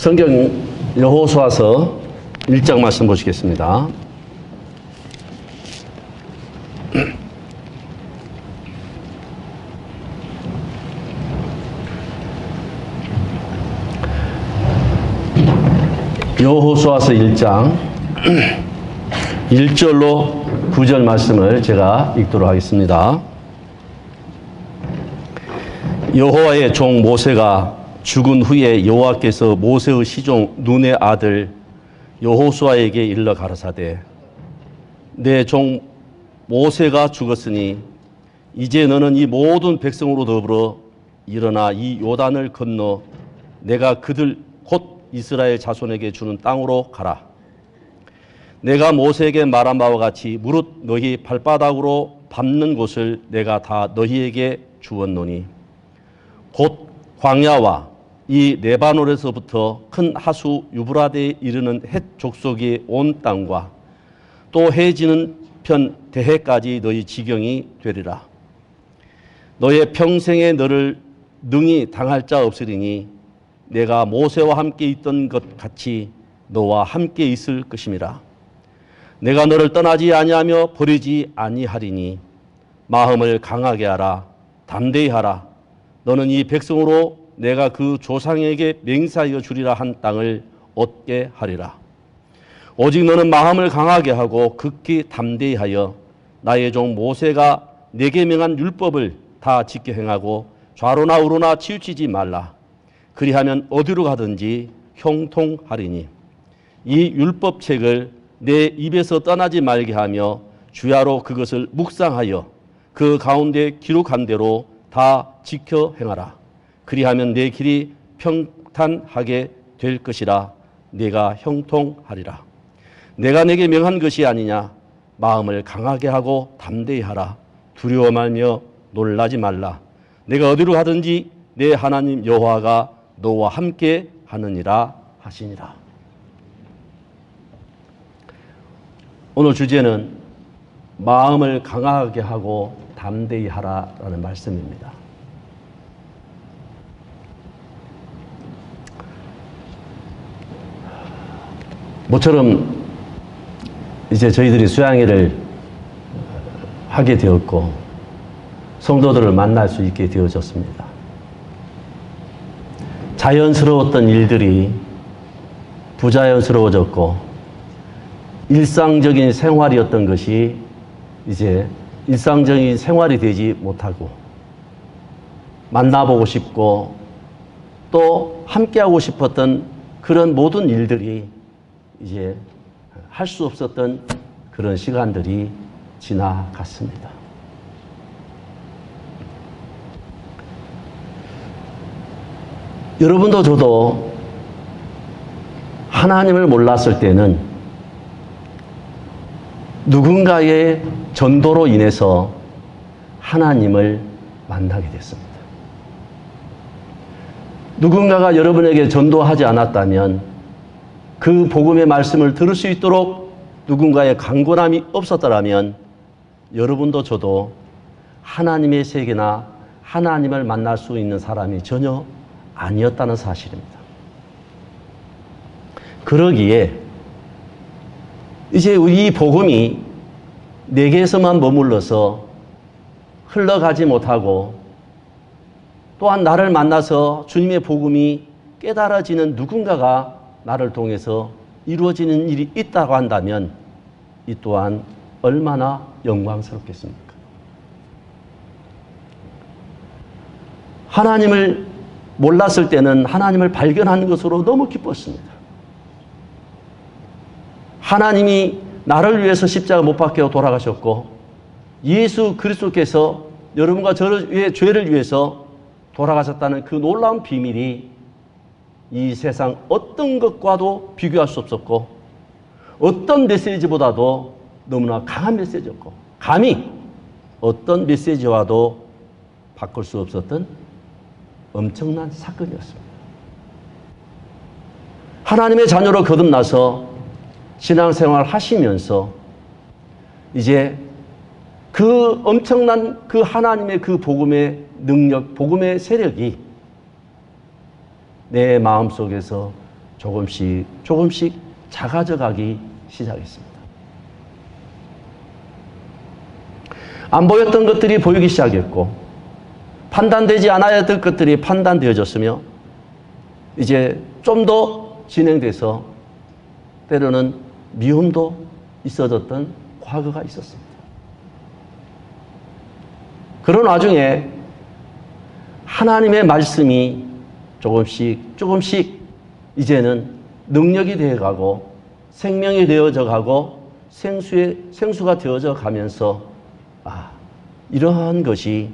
성경 여호수아서 1장 말씀 보시겠습니다. 여호수아서 1장 1절로 9절 말씀을 제가 읽도록 하겠습니다. 여호와의 종 모세가 죽은 후에 여호와께서 모세의 시종 눈의 아들 여호수아에게 일러 가라사대, 내 종 모세가 죽었으니 이제 너는 이 모든 백성으로 더불어 일어나 이 요단을 건너 내가 그들 곧 이스라엘 자손에게 주는 땅으로 가라. 내가 모세에게 말한 바와 같이 무릇 너희 발바닥으로 밟는 곳을 내가 다 너희에게 주었노니 곧 광야와 이 레바논에서부터 큰 하수 유브라데에 이르는 헷 족속이 온 땅과 또 해지는 편 대해까지 너희 지경이 되리라. 너의 평생에 너를 능히 당할 자 없으리니 내가 모세와 함께 있던 것 같이 너와 함께 있을 것임이라. 내가 너를 떠나지 아니하며 버리지 아니하리니 마음을 강하게 하라. 담대히 하라. 너는 이 백성으로 내가 그 조상에게 맹세하여 주리라 한 땅을 얻게 하리라. 오직 너는 마음을 강하게 하고 극히 담대히 하여 나의 종 모세가 내게 명한 율법을 다 지켜 행하고 좌로나 우로나 치우치지 말라. 그리하면 어디로 가든지 형통하리니 이 율법책을 내 입에서 떠나지 말게 하며 주야로 그것을 묵상하여 그 가운데 기록한 대로 다 지켜 행하라. 그리하면 내 길이 평탄하게 될 것이라. 내가 형통하리라. 내가 내게 명한 것이 아니냐. 마음을 강하게 하고 담대히 하라. 두려워 말며 놀라지 말라. 내가 어디로 가든지 내 하나님 여호와가 너와 함께 하느니라 하시니라. 오늘 주제는 마음을 강하게 하고 담대히 하라라는 말씀입니다. 모처럼 이제 저희들이 수양회를 하게 되었고 성도들을 만날 수 있게 되어졌습니다. 자연스러웠던 일들이 부자연스러워졌고 일상적인 생활이었던 것이 이제 일상적인 생활이 되지 못하고 만나보고 싶고 또 함께하고 싶었던 그런 모든 일들이 이제 할 수 없었던 그런 시간들이 지나갔습니다. 여러분도 저도 하나님을 몰랐을 때는 누군가의 전도로 인해서 하나님을 만나게 됐습니다. 누군가가 여러분에게 전도하지 않았다면 그 복음의 말씀을 들을 수 있도록 누군가의 강권함이 없었더라면 여러분도 저도 하나님의 세계나 하나님을 만날 수 있는 사람이 전혀 아니었다는 사실입니다. 그러기에 이제 이 복음이 내게서만 머물러서 흘러가지 못하고 또한 나를 만나서 주님의 복음이 깨달아지는 누군가가 나를 통해서 이루어지는 일이 있다고 한다면 이 또한 얼마나 영광스럽겠습니까? 하나님을 몰랐을 때는 하나님을 발견하는 것으로 너무 기뻤습니다. 하나님이 나를 위해서 십자가 못 박혀 돌아가셨고 예수 그리스도께서 여러분과 저의 죄를 위해서 돌아가셨다는 그 놀라운 비밀이 이 세상 어떤 것과도 비교할 수 없었고 어떤 메시지보다도 너무나 강한 메시지였고 감히 어떤 메시지와도 바꿀 수 없었던 엄청난 사건이었습니다. 하나님의 자녀로 거듭나서 신앙생활 하시면서 이제 그 엄청난 그 하나님의 그 복음의 능력, 복음의 세력이 내 마음속에서 조금씩 작아져 가기 시작했습니다. 안 보였던 것들이 보이기 시작했고, 판단되지 않아야 될 것들이 판단되어졌으며, 이제 좀 더 진행돼서 때로는 미움도 있어졌던 과거가 있었습니다. 그런 와중에 하나님의 말씀이 조금씩 이제는 능력이 되어가고 생명이 되어져 가고 생수가 되어져 가면서 이러한 것이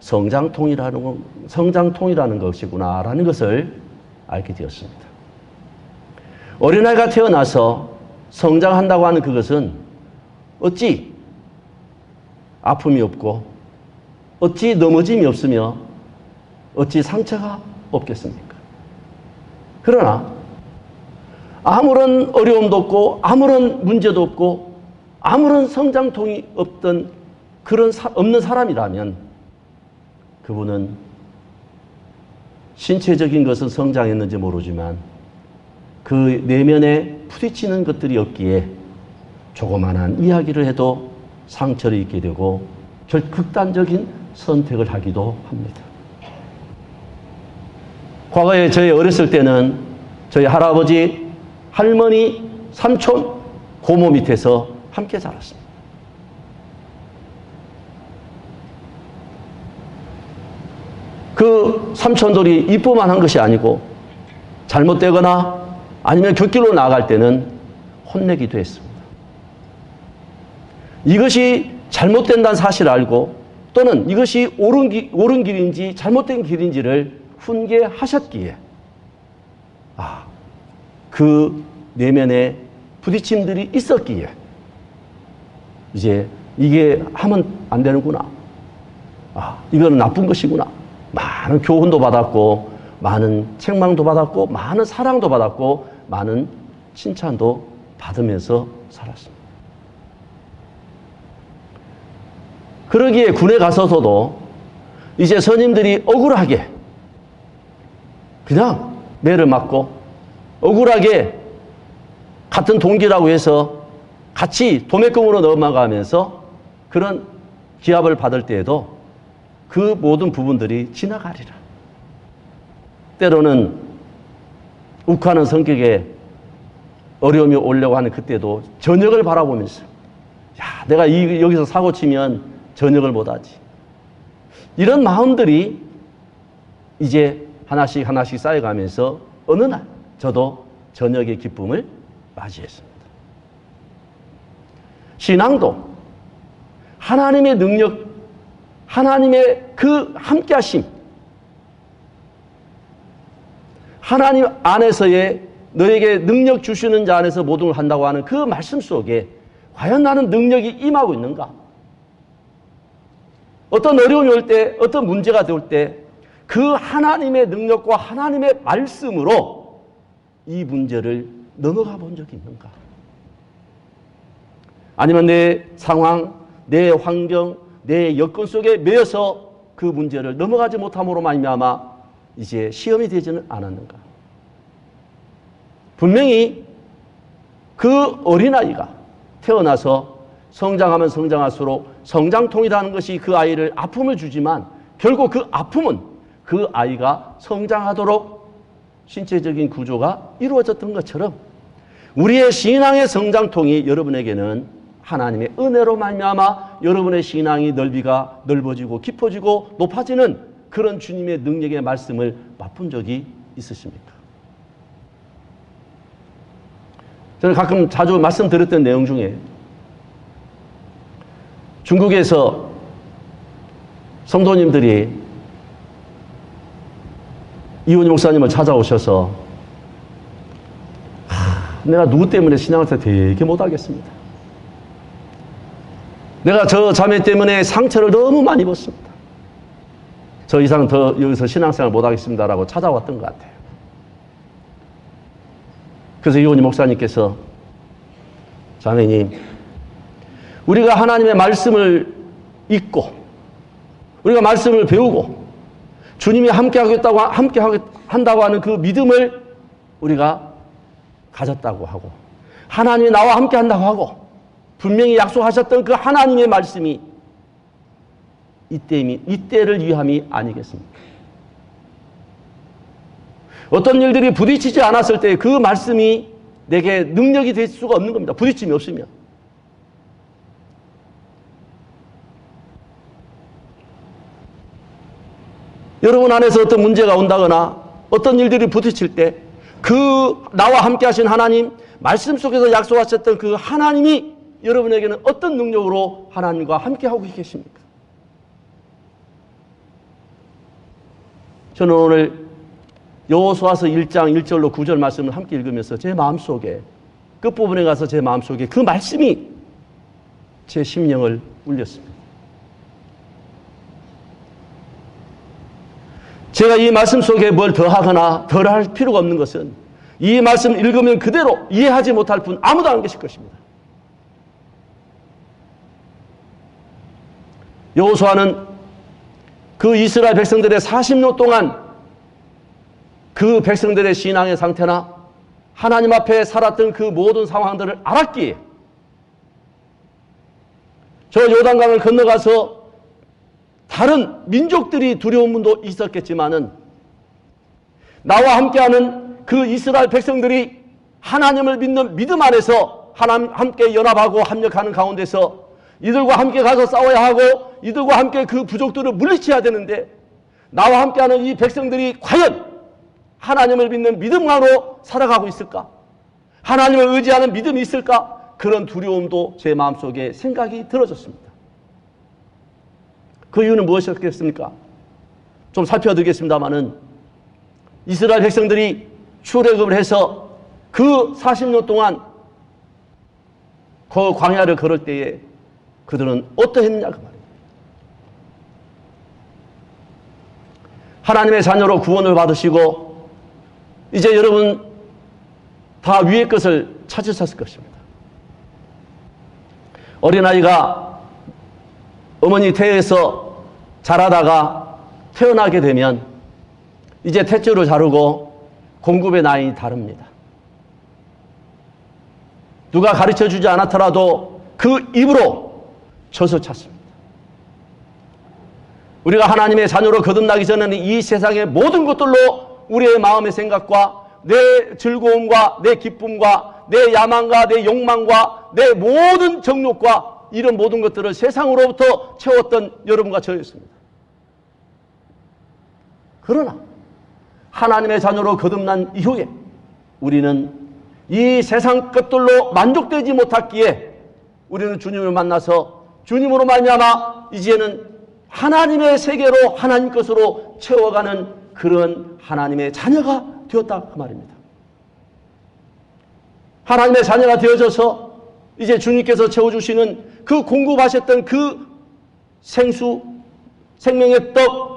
성장통이라는 것이구나라는 것을 알게 되었습니다. 어린아이가 태어나서 성장한다고 하는 그것은 어찌 아픔이 없고 어찌 넘어짐이 없으며 어찌 상처가 없겠습니까? 그러나 아무런 어려움도 없고 아무런 문제도 없고 아무런 성장통이 없는 사람이라면 그분은 신체적인 것은 성장했는지 모르지만 그 내면에 부딪히는 것들이 없기에 조그만한 이야기를 해도 상처를 입게 되고 극단적인 선택을 하기도 합니다. 과거에 저희 어렸을 때는 저희 할아버지, 할머니, 삼촌, 고모 밑에서 함께 자랐습니다. 그 삼촌들이 이쁘만 한 것이 아니고 잘못되거나 아니면 곁길로 나아갈 때는 혼내기도 했습니다. 이것이 잘못된다는 사실을 알고 또는 이것이 옳은 길인지 잘못된 길인지를 훈계하셨기에 그 내면에 부딪힘들이 있었기에 이제 이게 하면 안 되는구나. 이거는 나쁜 것이구나. 많은 교훈도 받았고 많은 책망도 받았고 많은 사랑도 받았고 많은 칭찬도 받으면서 살았습니다. 그러기에 군에 가서도 이제 선임들이 억울하게 그냥 매를 맞고 억울하게 같은 동기라고 해서 같이 도매금으로 넘어가면서 그런 기합을 받을 때에도 그 모든 부분들이 지나가리라. 때로는 욱하는 성격에 어려움이 오려고 하는 그때도 저녁을 바라보면서 내가 여기서 사고 치면 저녁을 못하지. 이런 마음들이 이제 하나씩 쌓여가면서 어느 날 저도 저녁의 기쁨을 맞이했습니다. 신앙도 하나님의 능력, 하나님의 그 함께하심, 하나님 안에서의 너에게 능력 주시는 자 안에서 모든 걸 한다고 하는 그 말씀 속에 과연 나는 능력이 임하고 있는가? 어떤 어려움이 올 때, 어떤 문제가 올 때 그 하나님의 능력과 하나님의 말씀으로 이 문제를 넘어가 본 적이 있는가? 아니면 내 상황, 내 환경, 내 여건 속에 매여서 그 문제를 넘어가지 못함으로 말미암아 이제 시험이 되지는 않았는가? 분명히 그 어린아이가 태어나서 성장하면 성장할수록 성장통이라는 것이 그 아이를 아픔을 주지만 결국 그 아픔은 그 아이가 성장하도록 신체적인 구조가 이루어졌던 것처럼 우리의 신앙의 성장통이 여러분에게는 하나님의 은혜로 말미암아 여러분의 신앙이 넓이가 넓어지고 깊어지고 높아지는 그런 주님의 능력의 말씀을 맛본 적이 있으십니까? 저는 가끔 자주 말씀드렸던 내용 중에 중국에서 성도님들이 이훈희 목사님을 찾아오셔서 내가 누구 때문에 신앙을 되게 못하겠습니다. 내가 저 자매 때문에 상처를 너무 많이 입었습니다. 저 이상 더 여기서 신앙생활 못하겠습니다라고 찾아왔던 것 같아요. 그래서 이훈희 목사님께서 자매님, 우리가 하나님의 말씀을 읽고 우리가 말씀을 배우고 주님이 함께 한다고 하는 그 믿음을 우리가 가졌다고 하고 하나님이 나와 함께 한다고 하고 분명히 약속하셨던 그 하나님의 말씀이 이때를 위함이 아니겠습니까? 어떤 일들이 부딪히지 않았을 때 그 말씀이 내게 능력이 될 수가 없는 겁니다. 부딪힘이 없으면. 여러분 안에서 어떤 문제가 온다거나 어떤 일들이 부딪힐 때 그 나와 함께 하신 하나님, 말씀 속에서 약속하셨던 그 하나님이 여러분에게는 어떤 능력으로 하나님과 함께 하고 계십니까? 저는 오늘 여호수아서 1장 1절로 9절 말씀을 함께 읽으면서 제 마음속에 끝부분에 가서 제 마음속에 그 말씀이 제 심령을 울렸습니다. 제가 이 말씀 속에 뭘 더하거나 덜할 필요가 없는 것은 이 말씀 읽으면 그대로 이해하지 못할 분 아무도 안 계실 것입니다. 여호수아는 그 이스라엘 백성들의 40년 동안 그 백성들의 신앙의 상태나 하나님 앞에 살았던 그 모든 상황들을 알았기에 저 요단강을 건너가서 다른 민족들이 두려운 분도 있었겠지만은 나와 함께하는 그 이스라엘 백성들이 하나님을 믿는 믿음 안에서 하나님 함께 연합하고 합력하는 가운데서 이들과 함께 가서 싸워야 하고 이들과 함께 그 부족들을 물리쳐야 되는데 나와 함께하는 이 백성들이 과연 하나님을 믿는 믿음만으로 살아가고 있을까? 하나님을 의지하는 믿음이 있을까? 그런 두려움도 제 마음속에 생각이 들어졌습니다. 그 이유는 무엇이었겠습니까? 좀 살펴드리겠습니다마는 이스라엘 백성들이 출애굽을 해서 그 40년 동안 그 광야를 걸을 때에 그들은 어떠했느냐 그 말입니다. 하나님의 자녀로 구원을 받으시고 이제 여러분 다 위의 것을 찾으셨을 것입니다. 어린아이가 어머니 태에서 자라다가 태어나게 되면 이제 탯줄을 자르고 공급의 나이가 다릅니다. 누가 가르쳐주지 않았더라도 그 입으로 젖을 찾습니다. 우리가 하나님의 자녀로 거듭나기 전에는 이 세상의 모든 것들로 우리의 마음의 생각과 내 즐거움과 내 기쁨과 내 야망과 내 욕망과 내 모든 정욕과 이런 모든 것들을 세상으로부터 채웠던 여러분과 저였습니다. 그러나 하나님의 자녀로 거듭난 이후에 우리는 이 세상 것들로 만족되지 못했기에 우리는 주님을 만나서 주님으로 말미암아 이제는 하나님의 세계로 하나님 것으로 채워가는 그런 하나님의 자녀가 되었다 그 말입니다. 하나님의 자녀가 되어져서 이제 주님께서 채워주시는 그 공급하셨던 그 생수, 생명의 떡,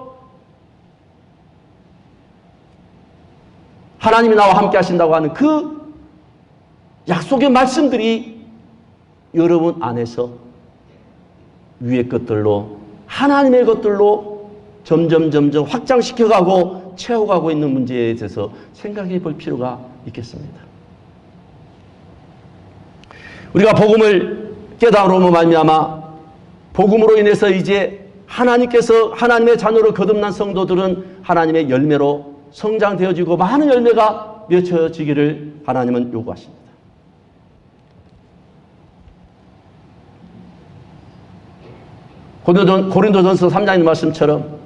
하나님이 나와 함께 하신다고 하는 그 약속의 말씀들이 여러분 안에서 위의 것들로 하나님의 것들로 점점 확장시켜가고 채워가고 있는 문제에 대해서 생각해 볼 필요가 있겠습니다. 우리가 복음을 깨달음으로 말미암아 복음으로 인해서 이제 하나님께서 하나님의 자녀로 거듭난 성도들은 하나님의 열매로 성장되어지고 많은 열매가 맺혀지기를 하나님은 요구하십니다. 고린도전서 3장의 말씀처럼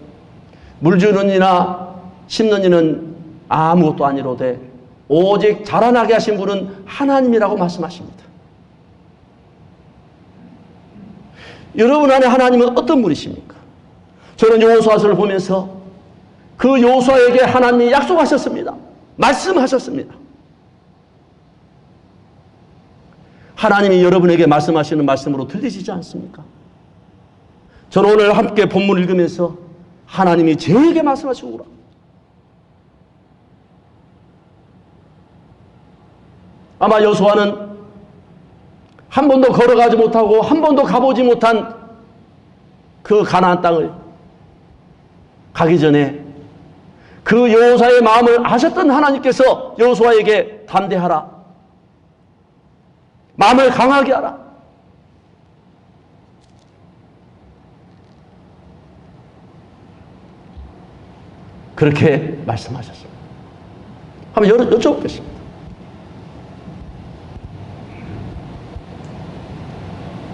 물 주는 이나 심는 이는 아무것도 아니로되 오직 자라나게 하신 분은 하나님이라고 말씀하십니다. 여러분 안에 하나님은 어떤 분이십니까? 저는 여호수아서를 보면서 그 여호수아에게 하나님이 약속하셨습니다. 말씀하셨습니다. 하나님이 여러분에게 말씀하시는 말씀으로 들리시지 않습니까? 저는 오늘 함께 본문을 읽으면서 하나님이 저에게 말씀하시구나. 아마 여호수아는 한 번도 걸어가지 못하고 한 번도 가보지 못한 그 가나안 땅을 가기 전에 그 여호수아의 마음을 아셨던 하나님께서 여호수아에게 담대하라. 마음을 강하게 하라. 그렇게 말씀하셨습니다. 한번 여쭤보겠습니다.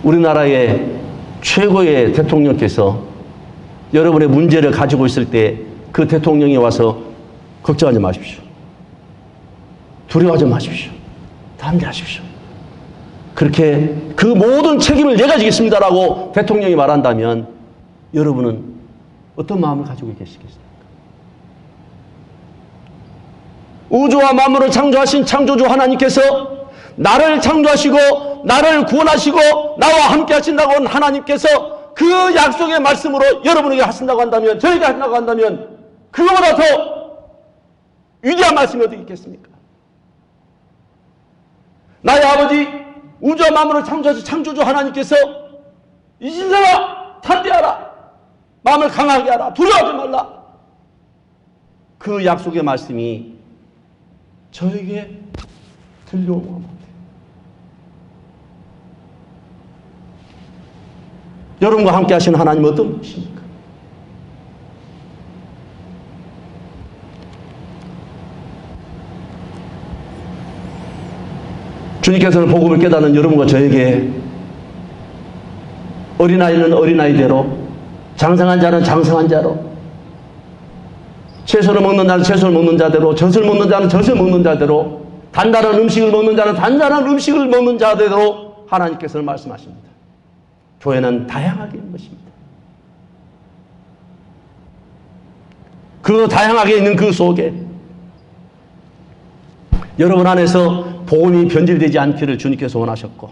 우리나라의 최고의 대통령께서 여러분의 문제를 가지고 있을 때 그 대통령이 와서 걱정하지 마십시오. 두려워하지 마십시오. 담대하십시오. 그렇게 그 모든 책임을 내가 지겠습니다라고 대통령이 말한다면 여러분은 어떤 마음을 가지고 계시겠습니까? 우주와 만물을 창조하신 창조주 하나님께서 나를 창조하시고 나를 구원하시고 나와 함께 하신다고 하나님께서 그 약속의 말씀으로 여러분에게 하신다고 한다면, 저에게 하신다고 한다면 그거보다 더 위대한 말씀이 어디 있겠습니까? 나의 아버지 우주와 만물을 창조하신 창조주 하나님께서 이 신사라 담대하라, 마음을 강하게 하라, 두려워하지 말라, 그 약속의 말씀이 저에게 들려오는 것 같아요. 여러분과 함께 하시는 하나님 어떤 분이십니까? 주님께서는 복음을 깨닫는 여러분과 저에게 어린아이는 어린아이대로, 장성한 자는 장성한 자로, 채소를 먹는 자는 채소를 먹는 자대로, 젖을 먹는 자는 젖을 먹는 자대로, 단단한 음식을 먹는 자는 단단한 음식을 먹는 자대로 하나님께서는 말씀하십니다. 교회는 다양하게 있는 것입니다. 그 다양하게 있는 그 속에 여러분 안에서 복음이 변질되지 않기를 주님께서 원하셨고,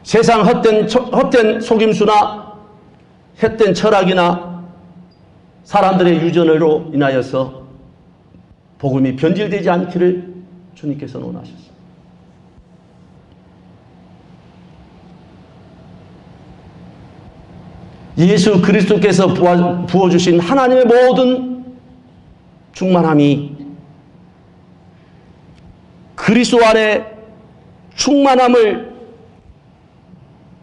세상 헛된 속임수나 헛된 철학이나 사람들의 유전으로 인하여서 복음이 변질되지 않기를 주님께서는 원하셨습니다. 예수 그리스도께서 부어주신 하나님의 모든 충만함이 그리스도 안에 충만함을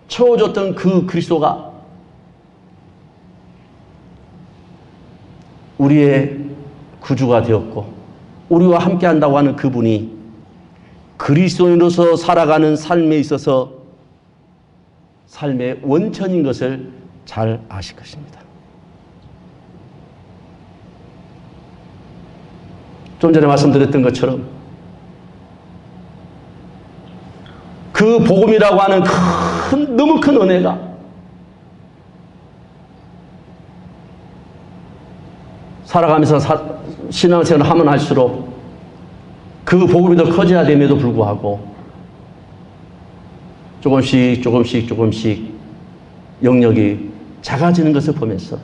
채워줬던 그 그리스도가 우리의 구주가 되었고, 우리와 함께 한다고 하는 그분이 그리스도인으로서 살아가는 삶에 있어서 삶의 원천인 것을 잘 아실 것입니다. 좀 전에 말씀드렸던 것처럼 그 복음이라고 하는 너무 큰 은혜가 살아가면서 신앙생활을 하면 할수록 그 복음이 더 커져야 됨에도 불구하고 조금씩 영역이 작아지는 것을 보면서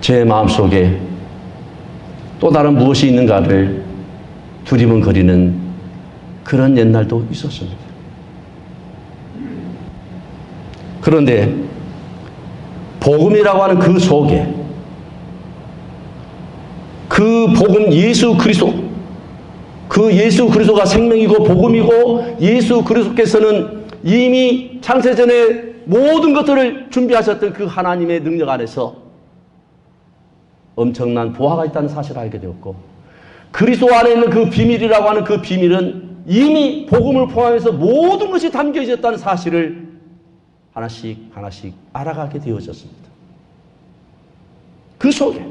제 마음속에 또 다른 무엇이 있는가를 두리번거리는 그런 옛날도 있었습니다. 그런데 복음이라고 하는 그 속에 그 복음 예수 그리스도, 그 예수 그리스도가 생명이고 복음이고, 예수 그리스도께서는 이미 창세전에 모든 것들을 준비하셨던 그 하나님의 능력 안에서 엄청난 보화가 있다는 사실을 알게 되었고, 그리스도 안에 있는 그 비밀이라고 하는 그 비밀은 이미 복음을 포함해서 모든 것이 담겨 있었다는 사실을 하나씩 알아가게 되어졌습니다. 그 속에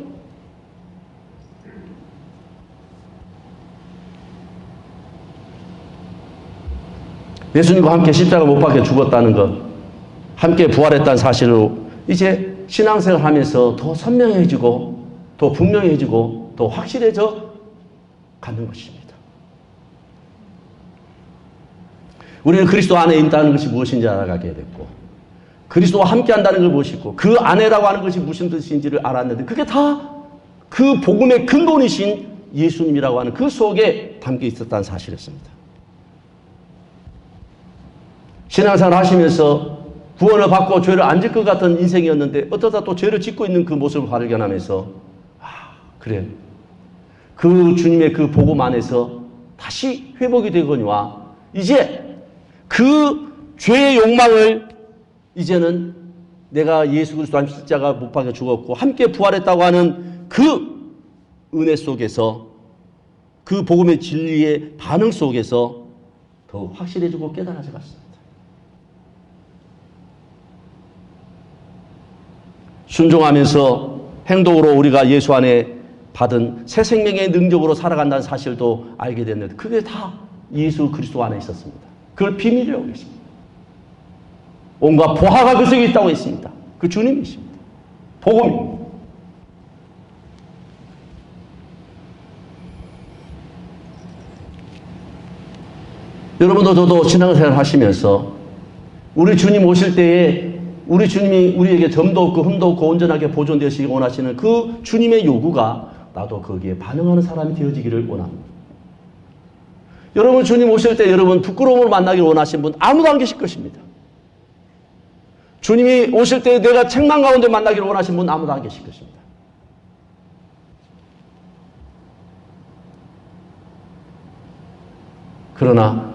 예수님과 함께 십자가 못 박혀 죽었다는 것, 함께 부활했다는 사실로 이제 신앙생활을 하면서 더 선명해지고 더 분명해지고 더 확실해져 가는 것입니다. 우리는 그리스도 안에 있다는 것이 무엇인지 알아가게 됐고, 그리스도와 함께 한다는 걸 무엇이고, 그 안에라고 하는 것이 무슨 뜻인지를 알았는데, 그게 다 그 복음의 근본이신 예수님이라고 하는 그 속에 담겨 있었다는 사실이었습니다. 신앙생활을 하시면서 구원을 받고 죄를 안 질 것 같은 인생이었는데 어쩌다 또 죄를 짓고 있는 그 모습을 발견하면서 그래. 그 주님의 그 복음 안에서 다시 회복이 되거니와 이제 그 죄의 욕망을 이제는 내가 예수 그리스도 안 십자가 못 박혀 죽었고 함께 부활했다고 하는 그 은혜 속에서 그 복음의 진리의 반응 속에서 더 확실해지고 깨달아져 갔습니다. 순종하면서 행동으로 우리가 예수 안에 받은 새 생명의 능력으로 살아간다는 사실도 알게 됐는데 그게 다 예수 그리스도 안에 있었습니다. 그걸 비밀이라고 했습니다. 온갖 보화가 그 속에 있다고 했습니다. 그 주님이십니다. 복음입니다. 여러분도 저도 신앙생활 하시면서 우리 주님 오실 때에 우리 주님이 우리에게 점도 없고 흠도 없고 온전하게 보존되시기 원하시는 그 주님의 요구가 나도 거기에 반응하는 사람이 되어지기를 원합니다. 여러분 주님 오실 때 여러분 부끄러움을 만나기를 원하시는 분 아무도 안 계실 것입니다. 주님이 오실 때 내가 책망 가운데 만나기를 원하시는 분 아무도 안 계실 것입니다. 그러나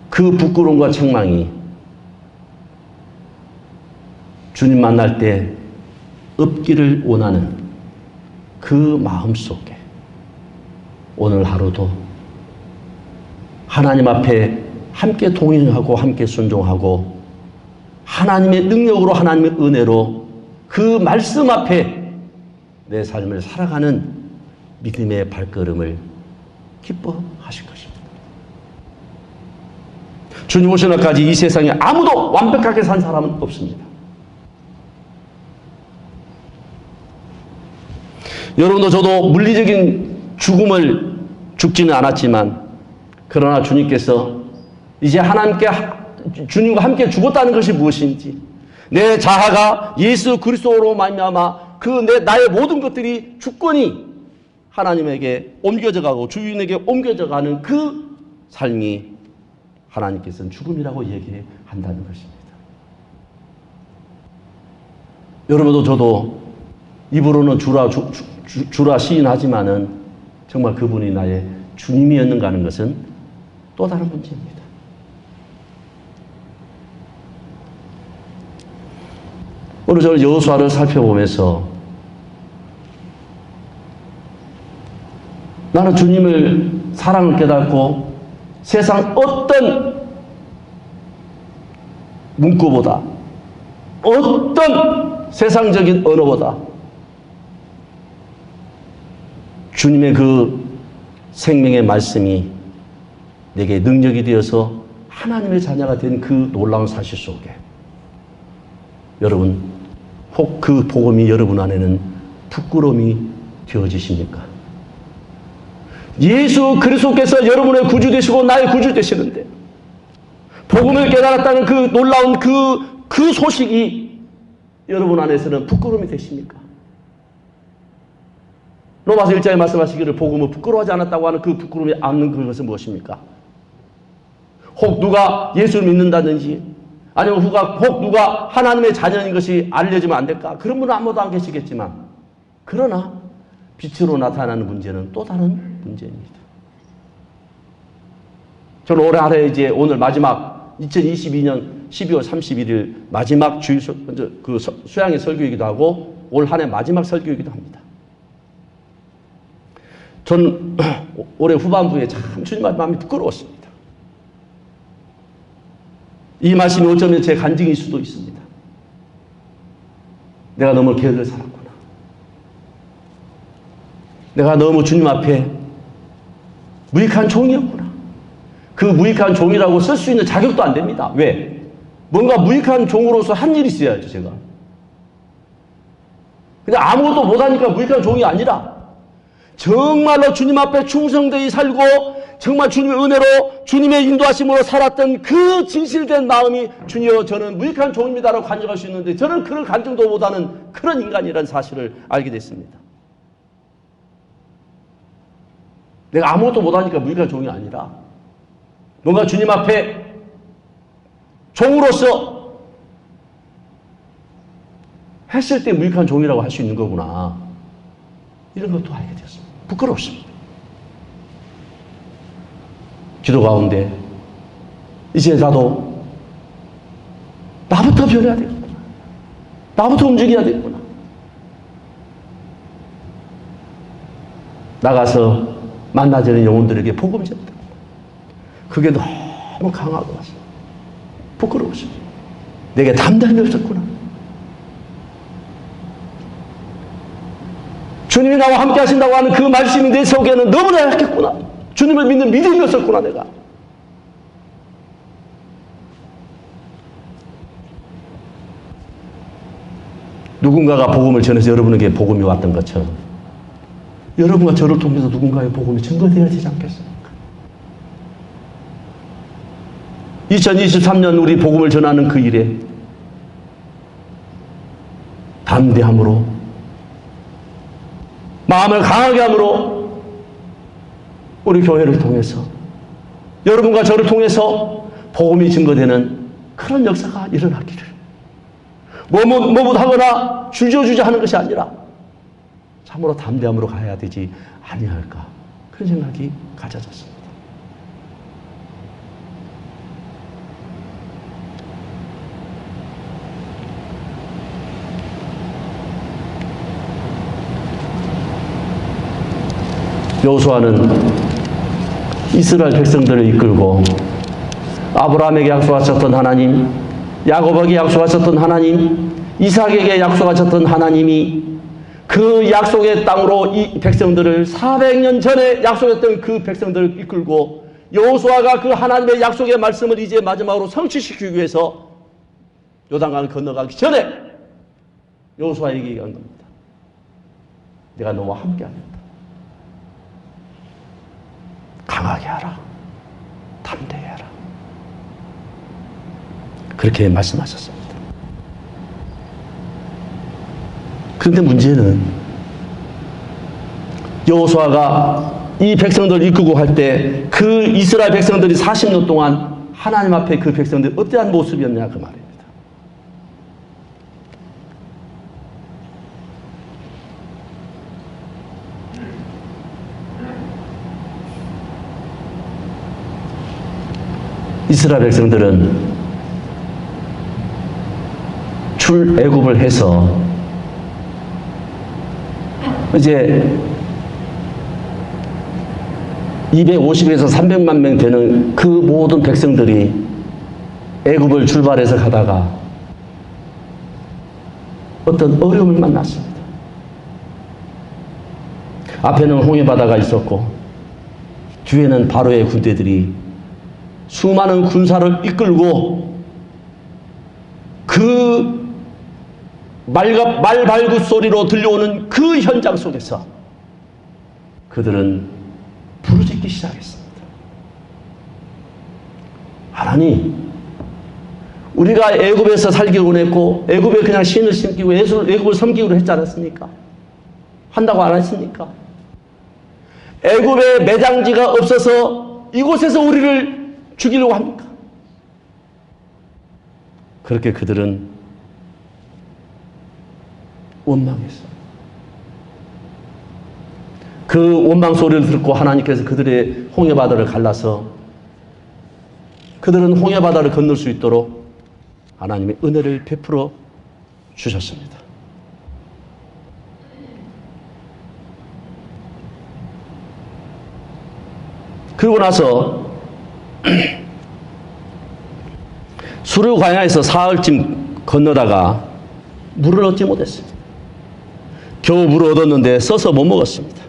그 부끄러움과 책망이 주님 만날 때 없기를 원하는 그 마음 속에 오늘 하루도 하나님 앞에 함께 동행하고 함께 순종하고 하나님의 능력으로 하나님의 은혜로 그 말씀 앞에 내 삶을 살아가는 믿음의 발걸음을 기뻐하실 것입니다. 주님 오신 날까지 이 세상에 아무도 완벽하게 산 사람은 없습니다. 여러분도 저도 물리적인 죽음을 죽지는 않았지만 그러나 주님께서 이제 하나님께 주님과 함께 죽었다는 것이 무엇인지 내 자아가 예수 그리스도로 말미암아 나의 모든 것들이 주권이 하나님에게 옮겨져 가고 주인에게 옮겨져 가는 그 삶이 하나님께서는 죽음이라고 얘기한다는 것입니다. 여러분도 저도 입으로는 주라 시인하지만은 정말 그분이 나의 주님이었는가 하는 것은 또 다른 문제입니다. 오늘 저는 여호수아를 살펴보면서 나는 주님을 사랑을 깨닫고 세상 어떤 문구보다 어떤 세상적인 언어보다 주님의 그 생명의 말씀이 내게 능력이 되어서 하나님의 자녀가 된 그 놀라운 사실 속에 여러분 혹 그 복음이 여러분 안에는 부끄러움이 되어지십니까? 예수 그리스도께서 여러분의 구주 되시고 나의 구주 되시는데 복음을 깨달았다는 그 놀라운 그 소식이 여러분 안에서는 부끄러움이 되십니까? 로마서 1장에 말씀하시기를 복음을 부끄러워하지 않았다고 하는 그 부끄러움이 않는 그것은 무엇입니까? 혹 누가 예수를 믿는다든지 아니면 혹 누가 하나님의 자녀인 것이 알려지면 안 될까? 그런 분은 아무도 안 계시겠지만 그러나 빛으로 나타나는 문제는 또 다른 문제입니다. 저는 올해 안에 이제 오늘 마지막 2022년 12월 31일 마지막 주일 그 수양의 설교이기도 하고 올 한 해 마지막 설교이기도 합니다. 전 올해 후반부에 참 주님 앞에 마음이 부끄러웠습니다. 이 말씀이 어쩌면 제 간증일 수도 있습니다. 내가 너무 게으르게 살았구나. 내가 너무 주님 앞에 무익한 종이었구나. 그 무익한 종이라고 쓸 수 있는 자격도 안 됩니다. 왜? 뭔가 무익한 종으로서 한 일이 있어야죠, 제가. 근데 아무것도 못하니까 무익한 종이 아니라 정말로 주님 앞에 충성되이 살고 정말 주님의 은혜로 주님의 인도하심으로 살았던 그 진실된 마음이 주여 저는 무익한 종입니다라고 간증할 수 있는데 저는 그런 간증도 못하는 그런 인간이라는 사실을 알게 됐습니다. 내가 아무것도 못하니까 무익한 종이 아니라 뭔가 주님 앞에 종으로서 했을 때 무익한 종이라고 할 수 있는 거구나. 이런 것도 알게 되었습니다. 부끄럽습니다. 기도 가운데 이제 나도 나부터 변해야 되겠구나. 나부터 움직여야 되겠구나. 나가서 만나지 않은 영혼들에게 복음 전했다. 그게 너무 강하고 왔어. 부끄러웠어. 내게 담당이 없었구나. 주님이 나와 함께 하신다고 하는 그 말씀이 내 속에는 너무나 약했구나. 주님을 믿는 믿음이 없었구나, 내가. 누군가가 복음을 전해서 여러분에게 복음이 왔던 것처럼 여러분과 저를 통해서 누군가의 복음이 증거되어야 되지 않겠습니까? 2023년 우리 복음을 전하는 그 일에 담대함으로 마음을 강하게 함으로 우리 교회를 통해서 여러분과 저를 통해서 복음이 증거되는 그런 역사가 일어나기를 머뭇하거나 주저주저 하는 것이 아니라 참으로 담대함으로 가야 되지 아니할까 그런 생각이 가져졌습니다. 여호수아는 이스라엘 백성들을 이끌고 아브라함에게 약속하셨던 하나님, 야곱에게 약속하셨던 하나님, 이삭에게 약속하셨던 하나님이 그 약속의 땅으로 이 백성들을 400년 전에 약속했던 그 백성들을 이끌고 여호수아가 그 하나님의 약속의 말씀을 이제 마지막으로 성취시키기 위해서 요단강을 건너가기 전에 여호수아에게 얘기한 겁니다. 내가 너와 함께하겠다. 강하게 하라. 담대해라. 그렇게 말씀하셨습니다. 그런데 문제는 여호수아가 이 백성들을 이끌고 갈 때 그 이스라엘 백성들이 40년 동안 하나님 앞에 그 백성들이 어떠한 모습이었냐 그 말입니다. 이스라엘 백성들은 출애굽을 해서 이제 250에서 300만 명 되는 그 모든 백성들이 애굽을 출발해서 가다가 어떤 어려움을 만났습니다. 앞에는 홍해바다가 있었고 뒤에는 바로의 군대들이 수많은 군사를 이끌고 그 말발굽 소리로 들려오는 그 현장 속에서 그들은 부르짖기 시작했습니다. 하나님, 우리가 애굽에서 살기로 원했고 애굽에 그냥 신을 심기고 애굽을 섬기기로 했지 않았습니까? 한다고 안 하십니까? 애굽에 매장지가 없어서 이곳에서 우리를 죽이려고 합니까? 그렇게 그들은 원망했어요. 그 원망 소리를 듣고 하나님께서 그들의 홍해바다를 갈라서 그들은 홍해바다를 건널 수 있도록 하나님의 은혜를 베풀어 주셨습니다. 그러고 나서 수르 광야에서 사흘쯤 건너다가 물을 얻지 못했습니다. 겨우 물을 얻었는데 써서 못 먹었습니다.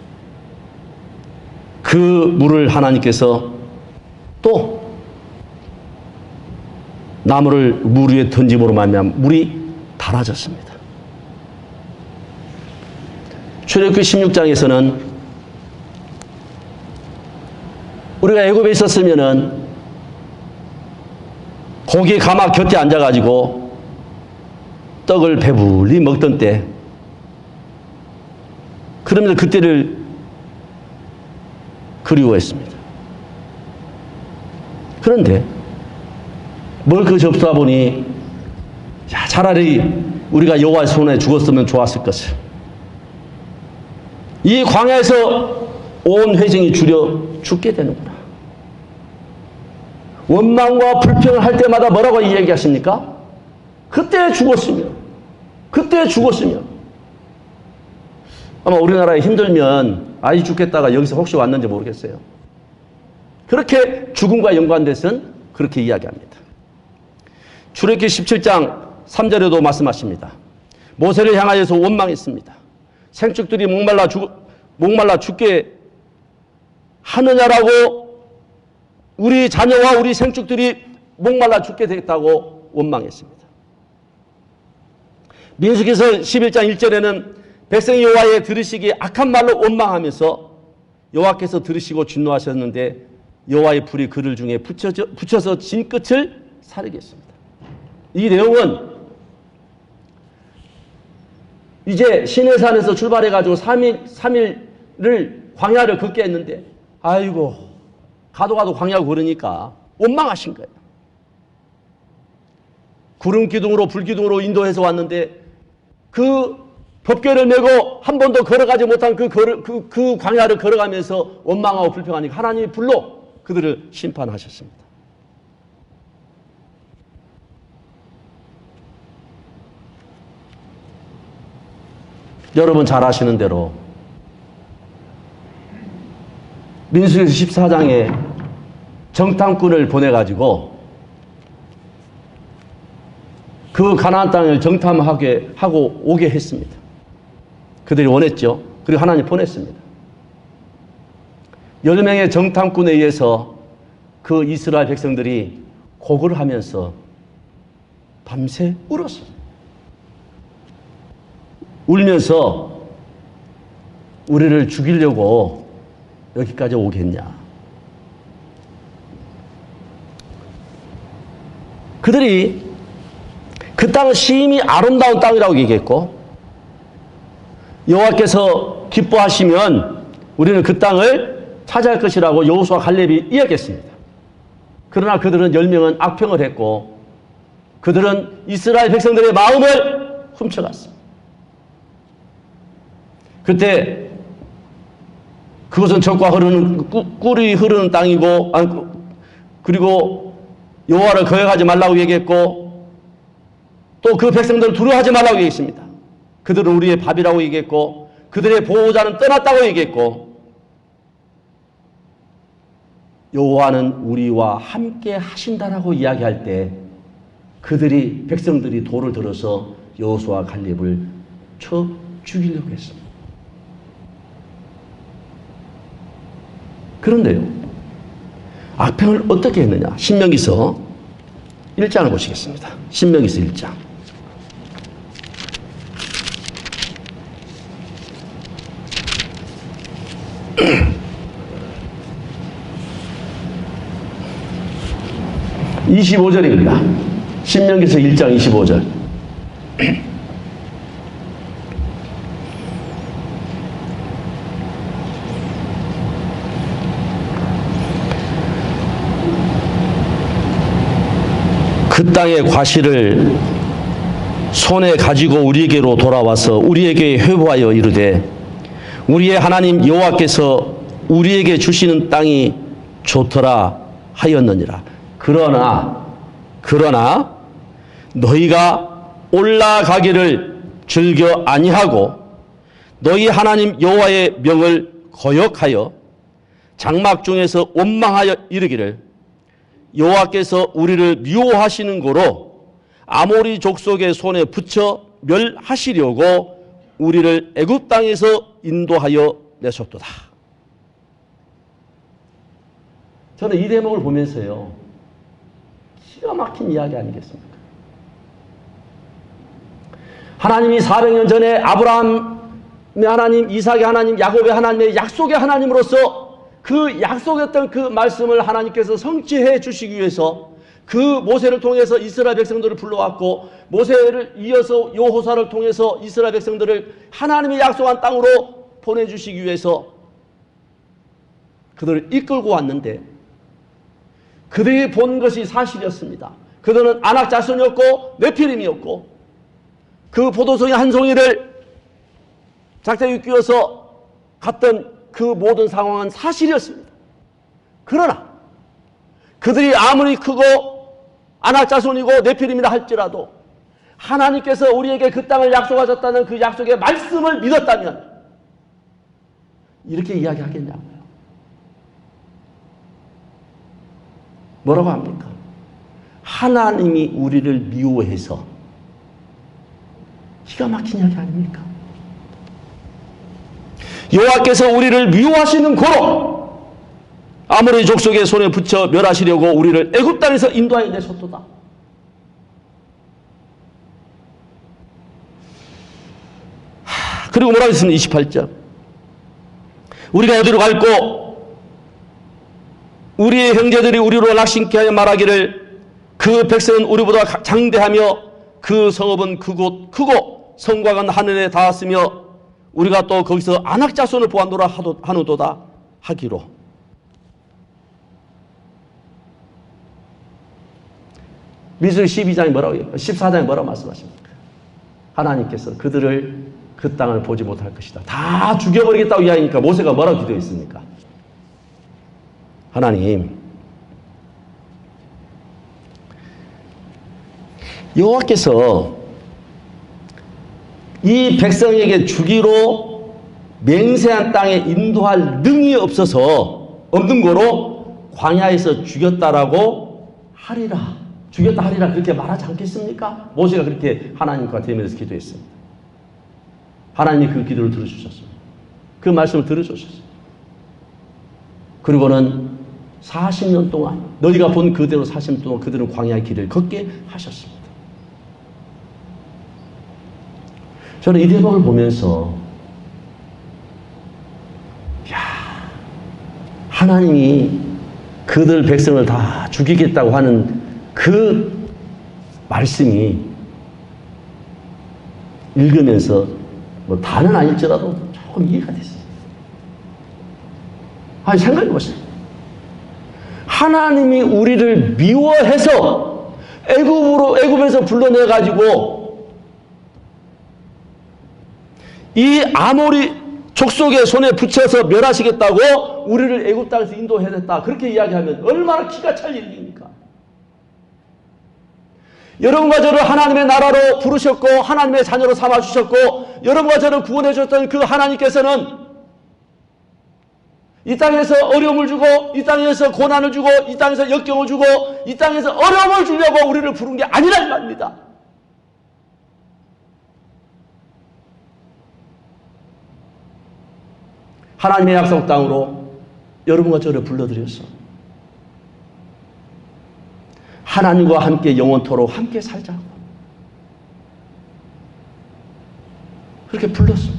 그 물을 하나님께서 또 나무를 물 위에 던짐으로 말미암아 물이 달아졌습니다. 출애굽기 16장에서는 우리가 애굽에 있었으면은 고기 가마 곁에 앉아가지고 떡을 배불리 먹던 때, 그러면서 그때를 그리워했습니다. 그런데 먹을 것이 없다 보니 차라리 우리가 여호와의 손에 죽었으면 좋았을 것을, 이 광야에서 온 회중이 줄여 죽게 되는구나. 원망과 불평을 할 때마다 뭐라고 이야기하십니까? 그때 죽었으면 아마 우리나라에 힘들면 아이 죽겠다가 여기서 혹시 왔는지 모르겠어요. 그렇게 죽음과 연관돼서는 그렇게 이야기합니다. 출애굽기 17장 3절에도 말씀하십니다. 모세를 향하여서 원망했습니다. 생축들이 목말라 죽게 하느냐라고, 우리 자녀와 우리 생축들이 목말라 죽게 되겠다고 원망했습니다. 민수기서 11장 1절에는 백성이 여호와의 들으시기에 악한 말로 원망하면서 여호와께서 들으시고 진노하셨는데 여호와의 불이 그들 중에 붙여서 진 끝을 사르겠습니다. 이 내용은 이제 시내산에서 출발해가지고 3일을 광야를 걷게 했는데, 아이고 가도 광야고 그러니까 원망하신 거예요. 구름 기둥으로 불 기둥으로 인도해서 왔는데 그 법궤를 메고 한 번도 걸어가지 못한 그 광야를 걸어가면서 원망하고 불평하니까 하나님이 불로 그들을 심판하셨습니다. 여러분 잘 아시는 대로 민수기 14장에 정탐꾼을 보내가지고 그 가나안 땅을 정탐하게 하고 오게 했습니다. 그들이 원했죠. 그리고 하나님 보냈습니다. 10명의 정탐꾼에 의해서 그 이스라엘 백성들이 곡을 하면서 밤새 울었어요. 울면서 우리를 죽이려고 여기까지 오겠냐. 그들이 그 땅은 심히 아름다운 땅이라고 얘기했고, 여호와께서 기뻐하시면 우리는 그 땅을 차지할 것이라고 여호수아 갈렙이 이야기했습니다. 그러나 그들은 10명은 악평을 했고 그들은 이스라엘 백성들의 마음을 훔쳐갔습니다. 그때 그것은 적과 꿀이 흐르는 땅이고, 그리고 여호와를 거역하지 말라고 얘기했고, 또 그 백성들을 두려워하지 말라고 얘기했습니다. 그들은 우리의 밥이라고 얘기했고, 그들의 보호자는 떠났다고 얘기했고, 여호와는 우리와 함께 하신다라고 이야기할 때 백성들이 돌을 들어서 여호수아 갈렙을 쳐 죽이려고 했습니다. 그런데요, 악평을 어떻게 했느냐? 신명기서 1장을 보시겠습니다. 신명기서 1장. (25절입니다) 신명기서 1장 25절. 그 땅의 과실을 손에 가지고 우리에게로 돌아와서 우리에게 회부하여 이르되, 우리의 하나님 여호와께서 우리에게 주시는 땅이 좋더라 하였느니라. 그러나 너희가 올라가기를 즐겨 아니하고 너희 하나님 여호와의 명을 거역하여 장막 중에서 원망하여 이르기를, 여호와께서 우리를 미워하시는 고로 아모리 족속의 손에 붙여 멸하시려고 우리를 애굽 땅에서 인도하여 내셨도다. 저는 이 대목을 보면서요, 기가 막힌 이야기 아니겠습니까? 하나님이 400년 전에 아브라함의 하나님, 이삭의 하나님, 야곱의 하나님의 약속의 하나님으로서 그 약속했던 그 말씀을 하나님께서 성취해 주시기 위해서 그 모세를 통해서 이스라엘 백성들을 불러왔고, 모세를 이어서 여호수아를 통해서 이스라엘 백성들을 하나님의 약속한 땅으로 보내주시기 위해서 그들을 이끌고 왔는데, 그들이 본 것이 사실이었습니다. 그들은 아낙 자손이었고 네피림이었고, 그 포도송이 한 송이를 작대기 끼워서 갔던 그 모든 상황은 사실이었습니다. 그러나 그들이 아무리 크고 아낙자손이고 네피림이라 할지라도 하나님께서 우리에게 그 땅을 약속하셨다는 그 약속의 말씀을 믿었다면 이렇게 이야기하겠냐고요. 뭐라고 합니까? 하나님이 우리를 미워해서. 기가 막힌 이야기 아닙니까? 여호와께서 우리를 미워하시는 고로 아모리 족속의 손에 붙여 멸하시려고 우리를 애굽 땅에서 인도하여 내셨도다. 그리고 뭐라고 했습니까? 28절. 우리가 어디로 갈고 우리의 형제들이 우리로 낙심케 하여 말하기를 그 백성은 우리보다 장대하며 그 성읍은 크고 성곽은 하늘에 닿았으며 우리가 또 거기서 안악자손을 보았노라 하노도다 하기로. 민수기 12장이 뭐라고 해요? 14장에 뭐라고 말씀하십니까? 하나님께서 그들을 그 땅을 보지 못할 것이다. 다 죽여버리겠다고 이야기하니까 모세가 뭐라고 기도했습니까? 하나님, 여호와께서 이 백성에게 주기로 맹세한 땅에 인도할 능이 없는 거로 광야에서 죽였다라고 하리라. 죽였다 하리라 그렇게 말하지 않겠습니까? 모세가 그렇게 하나님과 대면해서 기도했습니다. 하나님이 그 기도를 들어주셨습니다. 그 말씀을 들어주셨습니다. 그리고는 40년 동안 너희가 본 그대로 40년 동안 그들은 광야의 길을 걷게 하셨습니다. 저는 이 대목을 보면서 하나님이 그들 백성을 다 죽이겠다고 하는 그 말씀이 읽으면서 뭐 다는 아닐지라도 조금 이해가 됐어요. 아니 생각해 보세요. 하나님이 우리를 미워해서 애굽에서 불러내 가지고 이 아모리 족속의 손에 붙여서 멸하시겠다고 우리를 애굽 땅에서 인도해냈다. 그렇게 이야기하면 얼마나 기가 찰 일입니까? 여러분과 저를 하나님의 나라로 부르셨고 하나님의 자녀로 삼아주셨고 여러분과 저를 구원해 주셨던 그 하나님께서는 이 땅에서 어려움을 주고 이 땅에서 고난을 주고 이 땅에서 역경을 주고 이 땅에서 어려움을 주려고 우리를 부른 게 아니란 말입니다. 하나님의 약속 땅으로 여러분과 저를 불러들였어. 하나님과 함께 영원토록 함께 살자고. 그렇게 불렀어.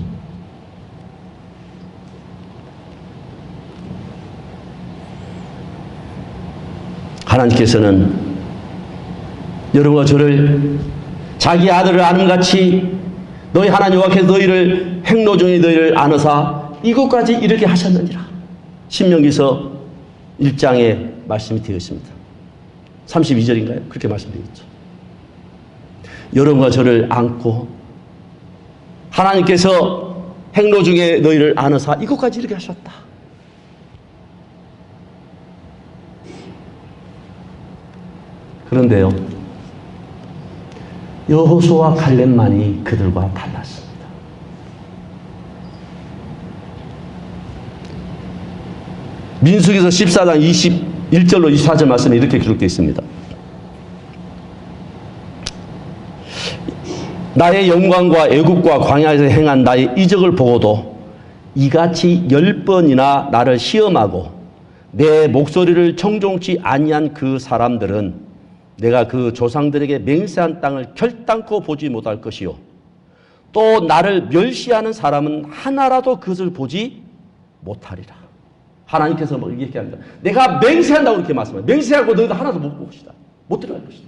하나님께서는 여러분과 저를 자기 아들을 아는같이 너희 하나님 여호와께서 너희를 행로 중에 너희를 안으사 이곳까지 이르게 하셨느니라. 신명기서 1장에 말씀이 되어 있습니다. 32절인가요? 그렇게 말씀드렸죠. 여러분과 저를 안고 하나님께서 행로 중에 너희를 안으사 이곳까지 이르게 하셨다. 그런데요, 여호수아와 갈렙만이 그들과 달랐습니다. 민수기서 14장 21절로 24절 말씀에 이렇게 기록되어 있습니다. 나의 영광과 애국과 광야에서 행한 나의 이적을 보고도 이같이 10번이나 나를 시험하고 내 목소리를 청종치 아니한 그 사람들은 내가 그 조상들에게 맹세한 땅을 결단코 보지 못할 것이요 또 나를 멸시하는 사람은 하나라도 그것을 보지 못하리라. 하나님께서 뭐 이렇게 합니다. 내가 맹세한다고 이렇게 말씀해요. 맹세하고 너희도 하나도 못 볼 것이다. 못 들어갈 것이다.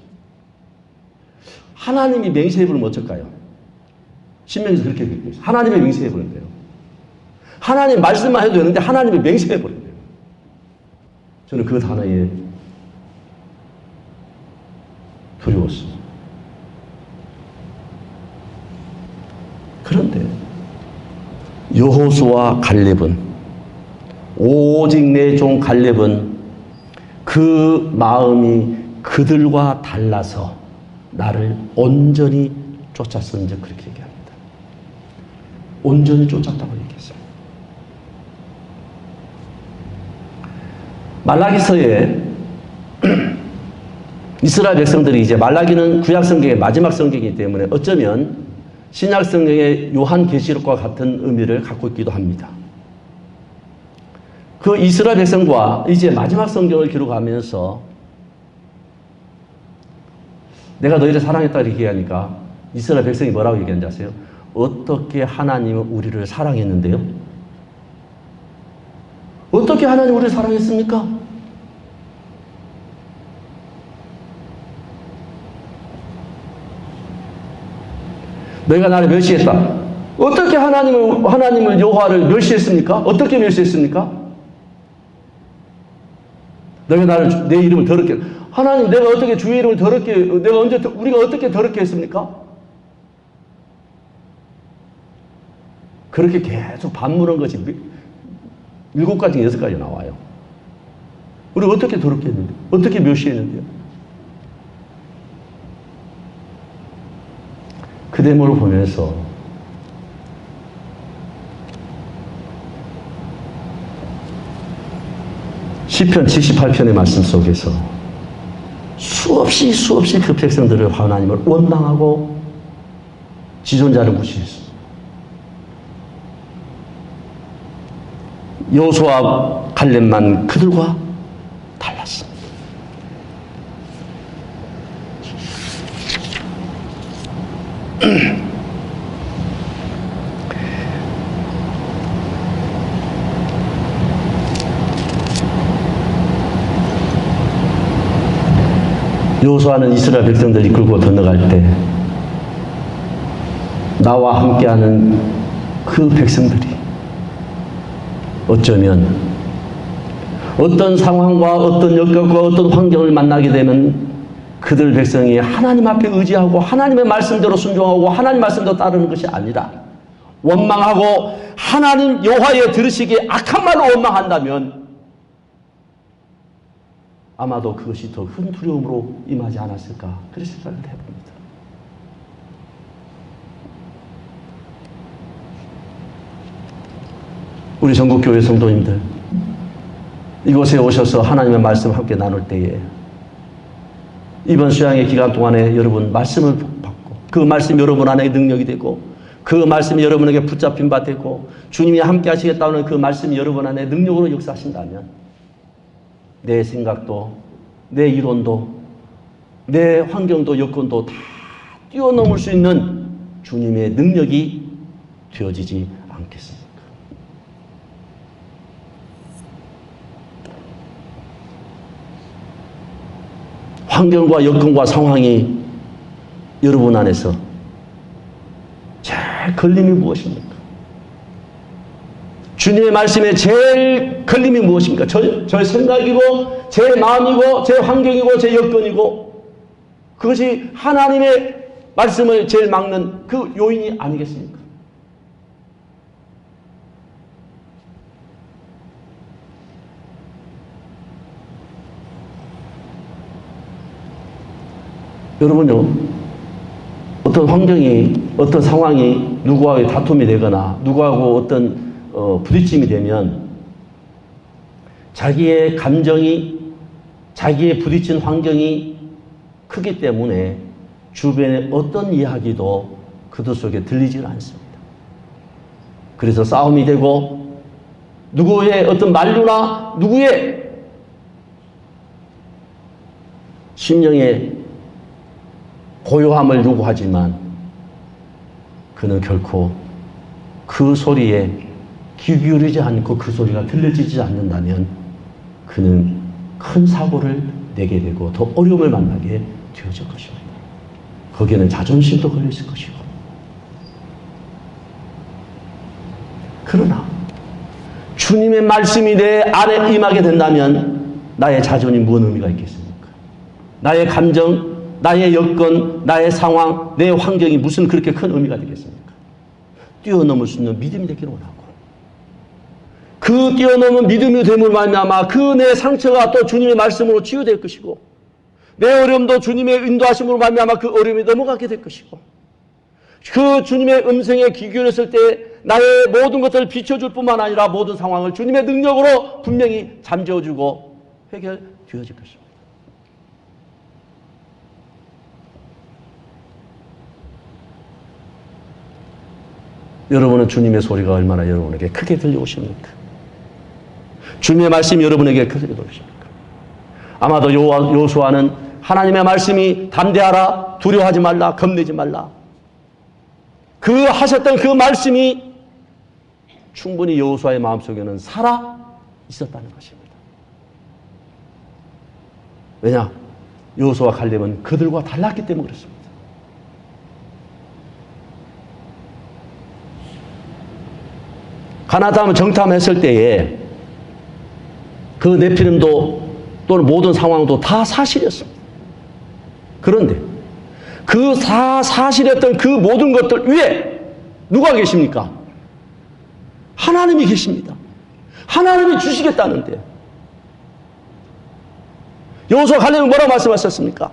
하나님이 맹세해버리면 어쩔까요? 신명기에서 그렇게 얘기해요. 하나님의 맹세해버린대요. 하나님 말씀만 해도 되는데 하나님이 맹세해버린대요. 저는 그 단어에 두려웠어요. 그런데 여호수아 갈렙은, 오직 내 종 갈렙은 그 마음이 그들과 달라서 나를 온전히 쫓았은지 그렇게 얘기합니다. 온전히 쫓았다고 얘기했어요. 말라기서에 이스라엘 백성들이 이제, 말라기는 구약 성경의 마지막 성경이기 때문에 어쩌면 신약 성경의 요한계시록과 같은 의미를 갖고 있기도 합니다. 그 이스라엘 백성과 이제 마지막 성경을 기록하면서 내가 너희를 사랑했다 이렇게 얘기하니까 이스라엘 백성이 뭐라고 얘기하는지 아세요? 어떻게 하나님은 우리를 사랑했는데요? 어떻게 하나님 우리를 사랑했습니까? 너희가 나를 멸시했다. 어떻게 하나님을 여호와를 멸시했습니까? 어떻게 멸시했습니까? 너희가 나를, 내 이름을 더럽게, 하나님 내가 어떻게 주의 이름을 더럽게, 우리가 어떻게 더럽게 했습니까? 그렇게 계속 반문한 것이 7가지, 6가지 나와요. 우리가 어떻게 더럽게 했는데, 어떻게 멸시했는데요? 그 대목을 보면서 시편 78편의 말씀 속에서 수없이 그 백성들을 하나님을 원망하고 지존자를 무시했습니다. 여호수아 갈렙만 그들과 달랐습니다. 여호수아는 이스라엘 백성들이 끌고 건너갈 때 나와 함께하는 그 백성들이 어쩌면 어떤 상황과 어떤 역경과 어떤 환경을 만나게 되면 그들 백성이 하나님 앞에 의지하고 하나님의 말씀대로 순종하고 하나님 말씀대로 따르는 것이 아니라 원망하고 하나님 여호와의 들으시기에 악한 말로 원망한다면 아마도 그것이 더 큰 두려움으로 임하지 않았을까, 그런 생각을 해봅니다. 우리 전국교회 성도님들, 이곳에 오셔서 하나님의 말씀을 함께 나눌 때에 이번 수양의 기간 동안에 여러분 말씀을 받고 그 말씀이 여러분 안에 능력이 되고 그 말씀이 여러분에게 붙잡힌 바 되고 주님이 함께 하시겠다는 그 말씀이 여러분 안에 능력으로 역사하신다면 내 생각도, 내 이론도, 내 환경도, 여건도 다 뛰어넘을 수 있는 주님의 능력이 되어지지 않겠습니까? 환경과 여건과 상황이 여러분 안에서 제일 걸림이 무엇입니까? 주님의 말씀에 제일 걸림이 무엇입니까? 저의 생각이고 제 마음이고 제 환경이고 제 여건이고 그것이 하나님의 말씀을 제일 막는 그 요인이 아니겠습니까? 여러분요, 어떤 환경이, 어떤 상황이 누구와의 다툼이 되거나 누구하고 어떤 부딪힘이 되면 자기의 감정이, 자기의 부딪힌 환경이 크기 때문에 주변의 어떤 이야기도 그들 속에 들리질 않습니다. 그래서 싸움이 되고 누구의 어떤 만류나 누구의 심령의 고요함을 요구하지만 그는 결코 그 소리에 귀 기울이지 않고 그 소리가 들려지지 않는다면 그는 큰 사고를 내게 되고 더 어려움을 만나게 되어질 것입니다. 거기에는 자존심도 걸렸을 것이고. 그러나 주님의 말씀이 내 안에 임하게 된다면 나의 자존이 무슨 의미가 있겠습니까? 나의 감정, 나의 여건, 나의 상황, 내 환경이 무슨 그렇게 큰 의미가 되겠습니까? 뛰어넘을 수 있는 믿음이 되기를 원하고, 그 뛰어넘은 믿음이 됨을 말미암아 그 내 상처가 또 주님의 말씀으로 치유될 것이고, 내 어려움도 주님의 인도하심으로 말미암아 그 어려움이 넘어가게 될 것이고, 그 주님의 음성에 귀 기울였을 때 나의 모든 것들을 비춰줄 뿐만 아니라 모든 상황을 주님의 능력으로 분명히 잠재워주고 해결되어질 것입니다. 여러분은 주님의 소리가 얼마나 여러분에게 크게 들려오십니까? 주님의 말씀이 여러분에게 크게 들려오십니까? 아마도 여호수아는 하나님의 말씀이 담대하라, 두려워하지 말라, 겁내지 말라, 그 하셨던 그 말씀이 충분히 여호수아의 마음속에는 살아 있었다는 것입니다. 왜냐? 여호수아와 갈렙은 그들과 달랐기 때문에 그렇습니다. 가나다움 정탐했을 때에 그 네피림도 또는 모든 상황도 다 사실이었습니다. 그런데 그 사실이었던 그 모든 것들 위에 누가 계십니까? 하나님이 계십니다. 하나님이 주시겠다는데, 여호수아 갈렙은 뭐라고 말씀하셨습니까?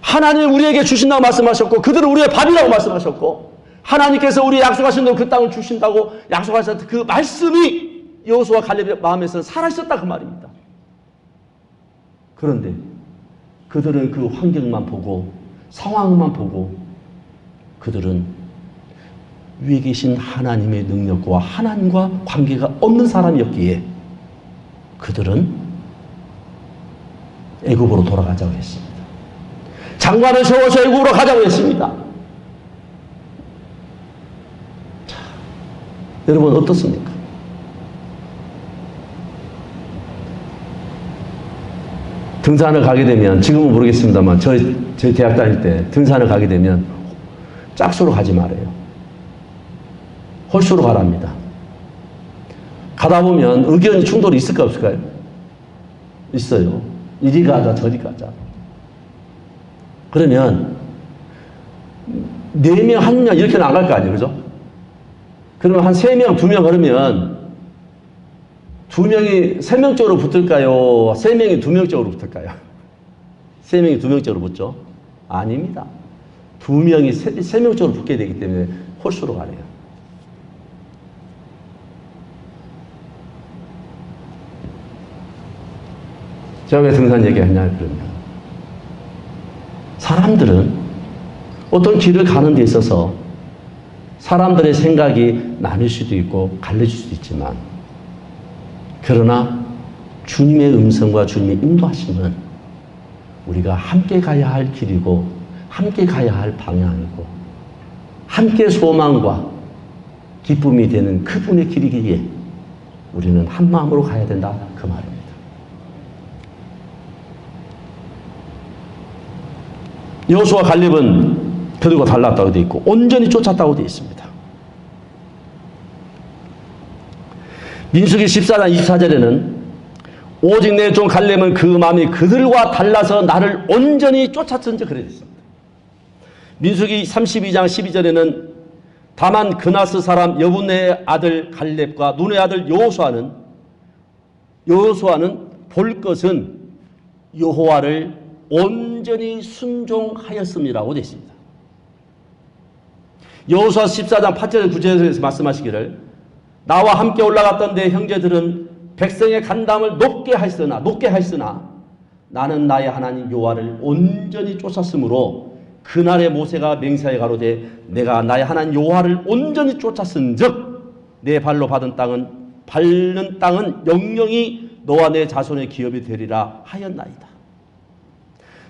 하나님이 우리에게 주신다고 말씀하셨고, 그들은 우리의 밥이라고 말씀하셨고, 하나님께서 우리 약속하신 대로 그 땅을 주신다고 약속하셨던 그 말씀이 여호수아 갈렙의 마음에서 살아있었다 그 말입니다. 그런데 그들은 그 환경만 보고 상황만 보고 그들은 위에 계신 하나님의 능력과 하나님과 관계가 없는 사람이었기에 그들은 애굽으로 돌아가자고 했습니다. 장관을 세워서 애굽으로 가자고 했습니다. 자, 여러분 어떻습니까? 등산을 가게 되면, 지금은 모르겠습니다만 저희 대학 다닐 때 등산을 가게 되면 짝수로 가지 말아요. 홀수로 가랍니다. 가다 보면 의견이 충돌이 있을까 없을까요? 있어요. 이리 가자 저리 가자. 그러면 4명 1명 이렇게는 안 갈 거 아니에요, 그죠? 그러면 한 3명 2명 그러면 2명이 3명 쪽으로 붙을까요? 3명이 2명 쪽으로 붙을까요? 3명이 2명 쪽으로 붙죠? 아닙니다. 2명이 3명 쪽으로 붙게 되기 때문에 홀수로 가래요. 제가 왜 등산 얘기하냐 그러면, 사람들은 어떤 길을 가는 데 있어서 사람들의 생각이 나뉠 수도 있고 갈라질 수도 있지만, 그러나 주님의 음성과 주님의 인도하심은 우리가 함께 가야 할 길이고 함께 가야 할 방향이고 함께 소망과 기쁨이 되는 그분의 길이기에 우리는 한 마음으로 가야 된다 그 말입니다. 여호수아 갈렙은 그들과 달랐다고 되어 있고 온전히 쫓았다고 되어 있습니다. 민수기 14장 24절에는 오직 내 종 갈렙은 그 마음이 그들과 달라서 나를 온전히 쫓았은지 그래 있습니다. 민수기 32장 12절에는 다만 그나스 사람 여분의 아들 갈렙과 눈의 아들 여호수아는 볼 것은 여호와를 온전히 순종하였음이라고 되어 있습니다. 여호수아 14장 8절 9절에서 말씀하시기를 나와 함께 올라갔던 내 형제들은 백성의 간담을 높게 하였으나 나는 나의 하나님 여호와를 온전히 쫓았으므로 그날에 모세가 맹세하여 가로되 내가 나의 하나님 여호와를 온전히 쫓았은즉 내 발로 밟는 땅은 영영이 너와 내 자손의 기업이 되리라 하였나이다.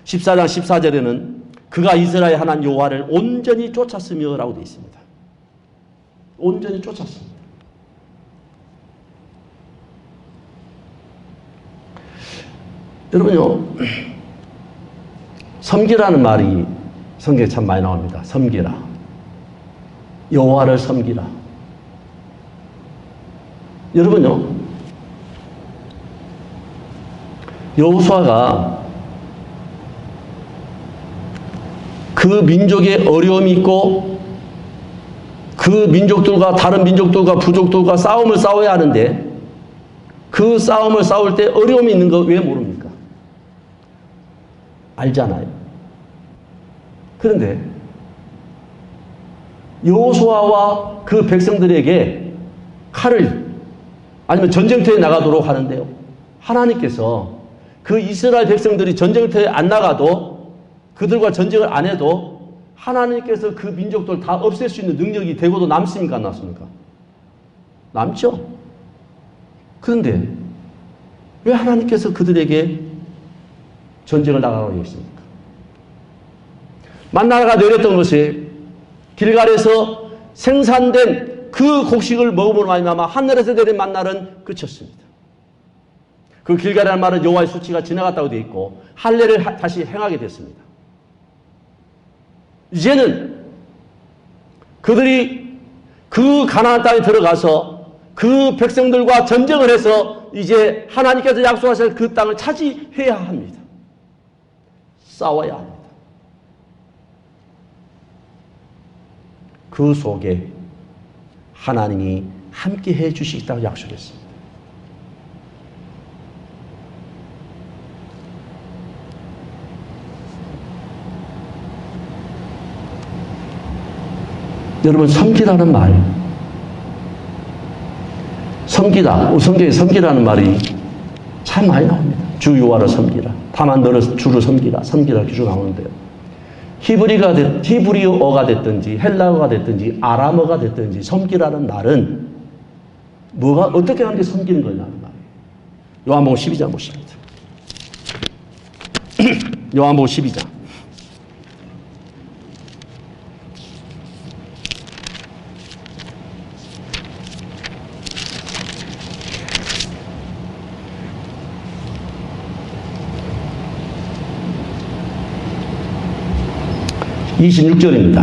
14장 14절에는 그가 이스라엘 하나님 여호와를 온전히 쫓았으며 라고 되어 있습니다. 온전히 쫓았습니다. 여러분요, 섬기라는 말이 성경에 참 많이 나옵니다. 섬기라. 여호와를 섬기라. 여러분요, 여호수아가 그 민족의 어려움이 있고 그 민족들과 다른 민족들과 부족들과 싸움을 싸워야 하는데 그 싸움을 싸울 때 어려움이 있는 거 왜 모릅니까? 알잖아요. 그런데 여호수아와 그 백성들에게 칼을 아니면 전쟁터에 나가도록 하는데요. 하나님께서 그 이스라엘 백성들이 전쟁터에 안 나가도 그들과 전쟁을 안 해도 하나님께서 그 민족들 다 없앨 수 있는 능력이 되고도 남습니까? 안 남습니까? 남죠. 그런데 왜 하나님께서 그들에게 전쟁을 나가라고 했습니까? 만나가 내렸던 것이 길갈에서 생산된 그 곡식을 먹음으로 말미암아 하늘에서 내린 만나는 그쳤습니다. 그 길갈이라는 말은 여호와의 수치가 지나갔다고 되어 있고 할례를 다시 행하게 됐습니다. 이제는 그들이 그 가나안 땅에 들어가서 그 백성들과 전쟁을 해서 이제 하나님께서 약속하신 그 땅을 차지해야 합니다. 싸워야 합니다. 그 속에 하나님이 함께 해 주시겠다고 약속했습니다. 여러분, 섬기라는 말, 섬기다, 성경에 섬기라는 말이 참 많이 나옵니다. 주 여호와를 섬기라. 다만 너를 주를 섬기라. 섬기라 이렇게 쭉 나오는데요. 히브리어가 됐든지 헬라어가 됐든지 아람어가 됐든지 섬기라는 말은 뭐가 어떻게 하는 게 섬기는 거냐는 말이에요. 요한복음 12장 보십니다. 요한복음 12장. (26절입니다)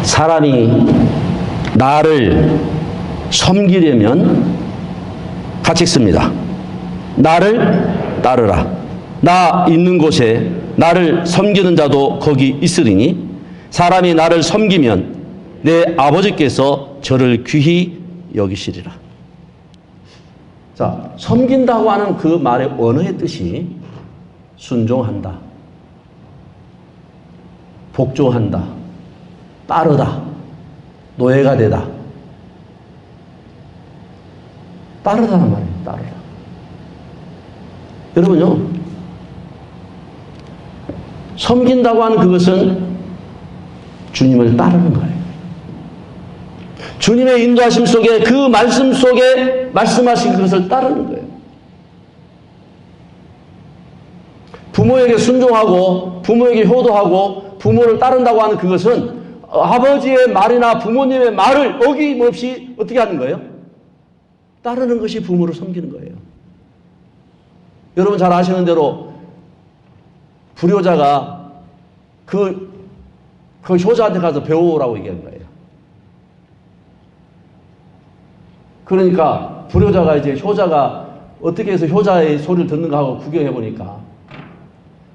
사람이 나를 섬기려면 같이 읽습니다. 나를 따르라. 나 있는 곳에 나를 섬기는 자도 거기 있으리니 사람이 나를 섬기면 내 아버지께서 저를 귀히 여기시리라. 자, 섬긴다고 하는 그 말의 원어의 뜻이 순종한다, 복종한다, 따르다, 노예가 되다. 따르다는 말이에요. 따르다. 여러분요, 섬긴다고 하는 그것은 주님을 따르는 거예요. 주님의 인도하심 속에 그 말씀 속에 말씀하신 그것을 따르는 거예요. 부모에게 순종하고 부모에게 효도하고 부모를 따른다고 하는 그것은 아버지의 말이나 부모님의 말을 어김없이 어떻게 하는 거예요? 따르는 것이 부모를 섬기는 거예요. 여러분 잘 아시는 대로 불효자가 그 효자한테 가서 배우라고 얘기한 거예요. 그러니까 불효자가 이제 효자가 어떻게 해서 효자의 소리를 듣는가 하고 구경해 보니까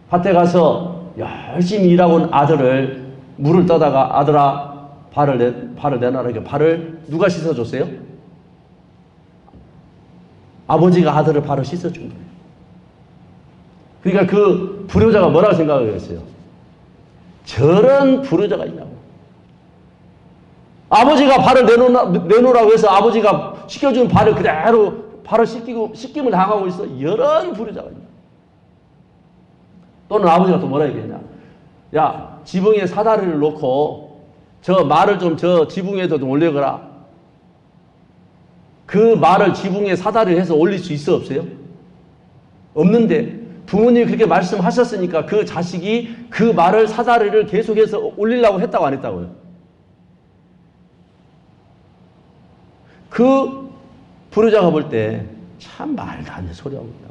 밭에 가서 열심히 일하고 온 아들을 물을 떠다가 아들아 발을 내놔라. 이렇게 발을 누가 씻어줬어요? 아버지가 아들을 발을 씻어준 거예요. 그러니까 그 불효자가 뭐라고 생각을 했어요? 저런 불효자가 있냐고. 아버지가 발을 내놓으라고 해서 아버지가 씻겨준 발을 그대로 발을 씻김을 당하고 있어. 이런 불효자가 있냐. 또는 아버지가 또 뭐라 얘기했냐. 야, 지붕에 사다리를 놓고 저 말을 좀 저 지붕에도 좀 올려거라. 그 말을 지붕에 사다리를 해서 올릴 수 있어 없어요? 없는데 부모님이 그렇게 말씀하셨으니까 그 자식이 그 말을 사다리를 계속해서 올리려고 했다고 안 했다고요? 그 불효자가 볼 때 참 말도 안 되는 소리하고 있다고.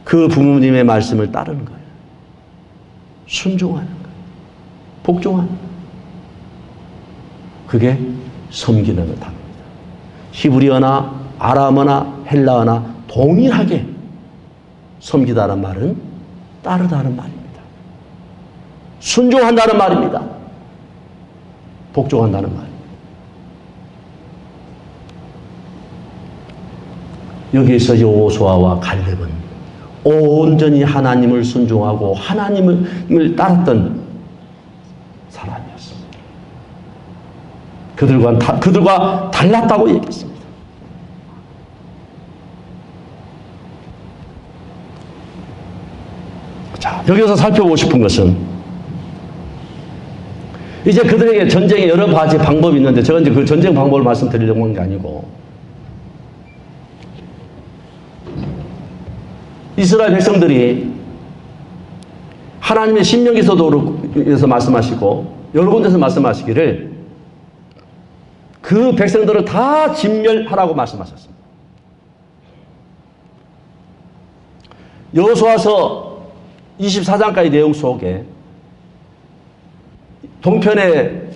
그 부모님의 말씀을 따르는 거예요. 순종하는 거예요. 복종하는 거예요. 그게 섬기는 답입니다. 히브리어나 아람어나 헬라어나 동일하게 섬기다는 말은 따르다는 말입니다. 순종한다는 말입니다. 복종한다는 말. 여기에서 여호수아와 갈렙은 온전히 하나님을 순종하고 하나님을 따랐던 사람이었습니다. 그들과 달랐다고 얘기했습니다. 자, 여기서 살펴보고 싶은 것은 이제 그들에게 전쟁의 여러 가지 방법이 있는데 제가 이제 그 전쟁 방법을 말씀드리려고 하는 게 아니고 이스라엘 백성들이 하나님의 신명기서도에서 말씀하시고 여러 군데서 말씀하시기를 그 백성들을 다 진멸하라고 말씀하셨습니다. 여호수아서 24장까지 내용 속에 동편에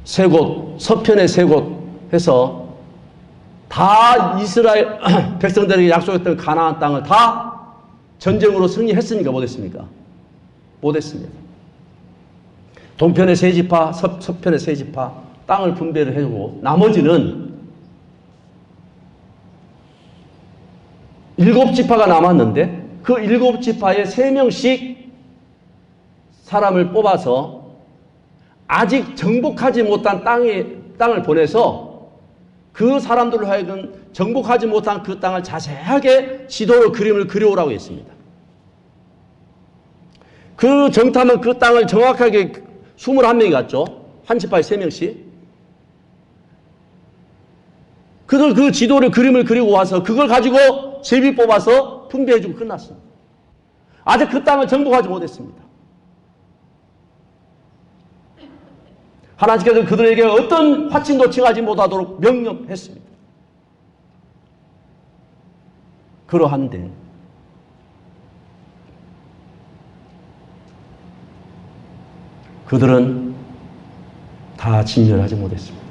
세 곳, 서편에 세 곳 해서 다 이스라엘 백성들에게 약속했던 가나안 땅을 다 전쟁으로 승리했으니까 못했습니까? 못했습니다. 동편의 세 지파, 서편의 세 지파 땅을 분배를 해주고 나머지는 7지파가 남았는데 그 7지파에 3명씩 사람을 뽑아서 아직 정복하지 못한 땅을 보내서 그 사람들로 하여금 정복하지 못한 그 땅을 자세하게 지도로 그림을 그려오라고 했습니다. 그 정탐은 그 땅을 정확하게 21명이 갔죠. 한 지파에 3명씩. 그 지도를 그림을 그리고 와서 그걸 가지고 제비 뽑아서 분배해주고 끝났습니다. 아직 그 땅을 정복하지 못했습니다. 하나님께서 그들에게 어떤 화친도 칭하지 못하도록 명령했습니다. 그러한데 그들은 다 진멸하지 못했습니다.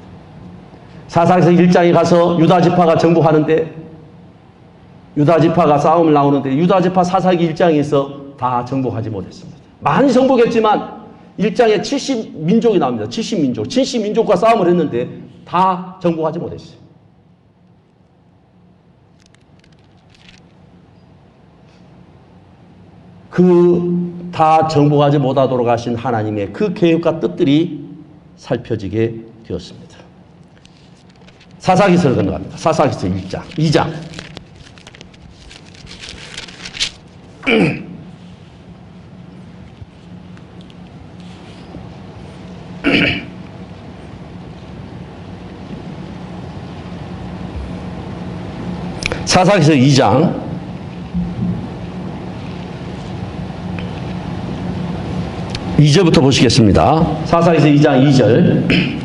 사사기서 1장에 가서 유다지파가 정복하는데 유다지파가 싸움을 나오는데 유다지파 사사기 1장에서 다 정복하지 못했습니다. 많이 정복했지만 1장에 70민족이 나옵니다. 70민족. 70민족과 싸움을 했는데 다 정복하지 못했어요. 다 정복하지 못하도록 하신 하나님의 그 계획과 뜻들이 살펴지게 되었습니다. 사사기서를 건너갑니다. 사사기서 1장, 2장. 사사기서 2장 2절부터 보시겠습니다. 사사기서 2장 2절.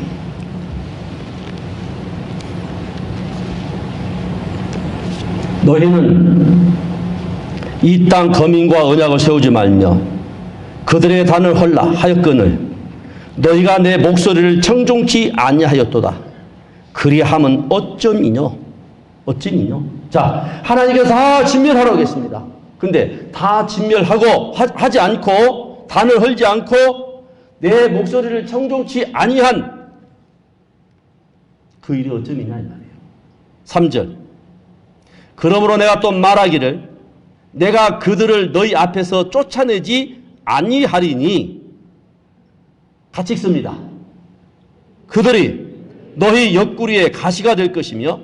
너희는 이 땅 거민과 언약을 세우지 말며 그들의 단을 헐라 하였거늘 너희가 내 목소리를 청종치 아니하였도다. 그리함은 어쩜이뇨? 어찌니뇨? 자, 하나님께서 다 진멸하라고 했습니다. 근데 다 진멸하고 하지 않고 단을 헐지 않고 내 목소리를 청종치 아니한 그 일이 어쩜이냐 이 말이에요. 3절. 그러므로 내가 또 말하기를 내가 그들을 너희 앞에서 쫓아내지 아니하리니 같이 읽습니다. 그들이 너희 옆구리에 가시가 될 것이며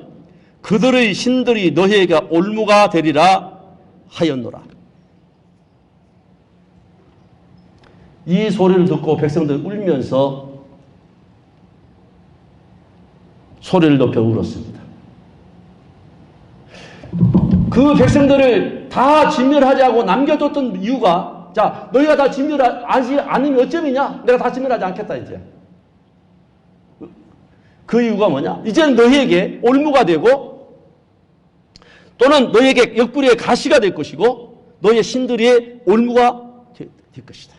그들의 신들이 너희에게 올무가 되리라 하였노라. 이 소리를 듣고 백성들 울면서 소리를 높여 울었습니다. 그 백성들을 다 진멸하지 않고 남겨뒀던 이유가 자, 너희가 다 진멸하지 않으면 어쩌느냐? 내가 다 진멸하지 않겠다 이제. 그 이유가 뭐냐? 이제는 너희에게 올무가 되고 또는 너희에게 옆구리에 가시가 될 것이고 너희의 신들이 올무가 될 것이다.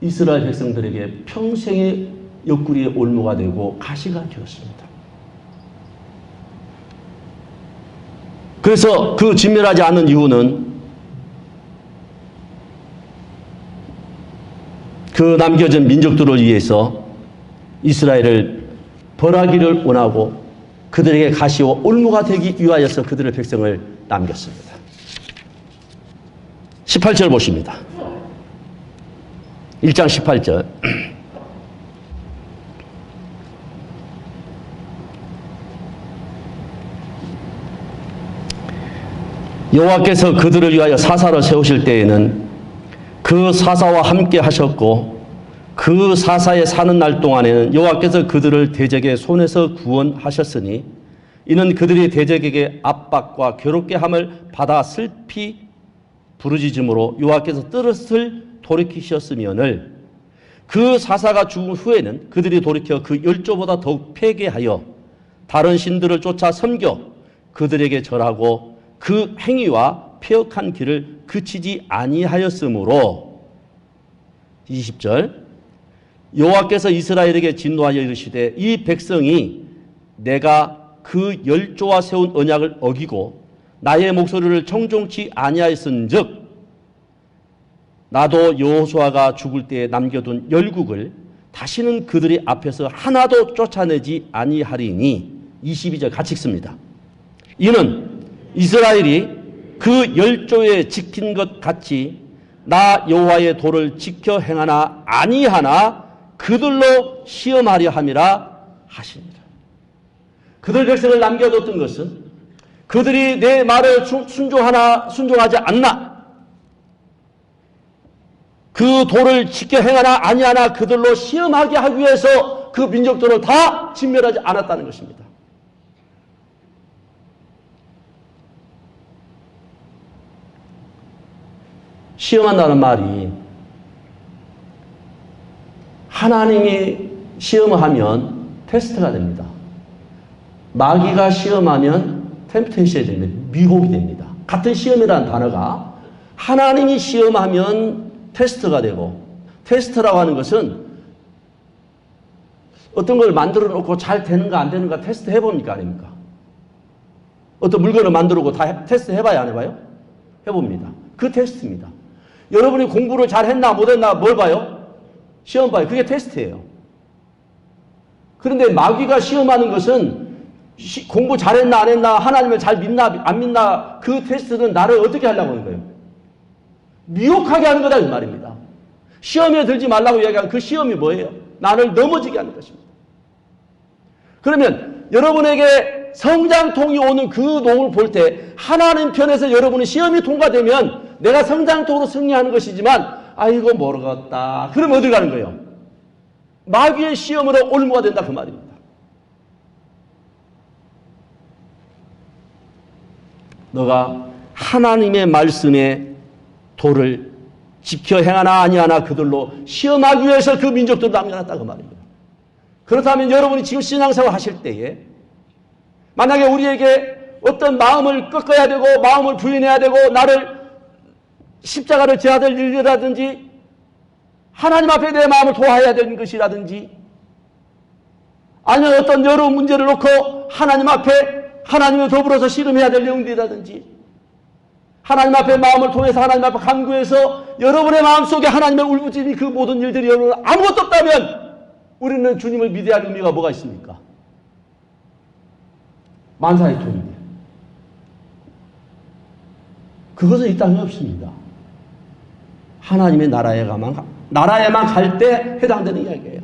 이스라엘 백성들에게 평생의 옆구리에 올무가 되고 가시가 되었습니다. 그래서 그 진멸하지 않는 이유는 그 남겨진 민족들을 위해서 이스라엘을 벌하기를 원하고 그들에게 가시와 올무가 되기 위하여서 그들의 백성을 남겼습니다. 18절 보십니다. 1장 18절. 여호와께서 그들을 위하여 사사를 세우실 때에는 그 사사와 함께 하셨고 그 사사에 사는 날 동안에는 여호와께서 그들을 대적의 손에서 구원하셨으니 이는 그들이 대적에게 압박과 괴롭게 함을 받아 슬피 부르짖음으로 여호와께서 뜻을 돌이키셨으면을 그 사사가 죽은 후에는 그들이 돌이켜 그 열조보다 더욱 패괴하여 다른 신들을 쫓아 섬겨 그들에게 절하고 그 행위와 폐역한 길을 그치지 아니하였으므로 20절 여호와께서 이스라엘에게 진노하여 이르시되 이 백성이 내가 그 열조와 세운 언약을 어기고 나의 목소리를 청종치 아니하였은즉 나도 여호수아가 죽을 때에 남겨둔 열국을 다시는 그들이 앞에서 하나도 쫓아내지 아니하리니 22절 같이 읽습니다. 이는 이스라엘이 그 열조에 지킨 것 같이 나 여호와의 도를 지켜 행하나 아니하나 그들로 시험하려 함이라 하시니라. 그들 백성을 남겨뒀던 것은 그들이 내 말을 순종하지 않나 그 도를 지켜 행하나 아니하나 그들로 시험하게 하기 위해서 그 민족들을 다 진멸하지 않았다는 것입니다. 시험한다는 말이 하나님이 시험하면 테스트가 됩니다. 마귀가 시험하면 템프테이션이 됩니다. 미혹이 됩니다. 같은 시험이라는 단어가 하나님이 시험하면 테스트가 되고 테스트라고 하는 것은 어떤 걸 만들어 놓고 잘 되는가 안 되는가 테스트 해봅니까? 아닙니까? 어떤 물건을 만들어 놓고 다 테스트 해봐야 안 해봐요? 해봅니다. 그 테스트입니다. 여러분이 공부를 잘 했나 못했나 뭘 봐요? 시험 봐요. 그게 테스트예요. 그런데 마귀가 시험하는 것은 공부 잘했나 안 했나 하나님을 잘 믿나 안 믿나 그 테스트는 나를 어떻게 하려고 하는 거예요? 미혹하게 하는 거다 이 말입니다. 시험에 들지 말라고 이야기하는 그 시험이 뭐예요? 나를 넘어지게 하는 것입니다. 그러면 여러분에게 성장통이 오는 그 농을 볼 때 하나님 편에서 여러분이 시험이 통과되면 내가 성장통으로 승리하는 것이지만 아이고 모르겠다. 그럼 어디 가는 거예요? 마귀의 시험으로 올무가 된다 그 말입니다. 너가 하나님의 말씀에 도를 지켜 행하나 아니하나 그들로 시험하기 위해서 그 민족들을 남겨놨다 그 말입니다. 그렇다면 여러분이 지금 신앙생활 하실 때에 만약에 우리에게 어떤 마음을 꺾어야 되고 마음을 부인해야 되고 나를 십자가를 져야 될 일이라든지 하나님 앞에 내 마음을 도와야 되는 것이라든지 아니면 어떤 여러 문제를 놓고 하나님 앞에 하나님과 더불어서 씨름해야 될 내용들이라든지 하나님 앞에 마음을 통해서 하나님 앞에 간구해서 여러분의 마음속에 하나님의 울부짖는 그 모든 일들이 여러분 아무것도 없다면 우리는 주님을 믿어야 할 의미가 뭐가 있습니까? 만사의 통인데 그것은 이 땅에 없습니다. 하나님의 나라에만 갈 때 해당되는 이야기예요.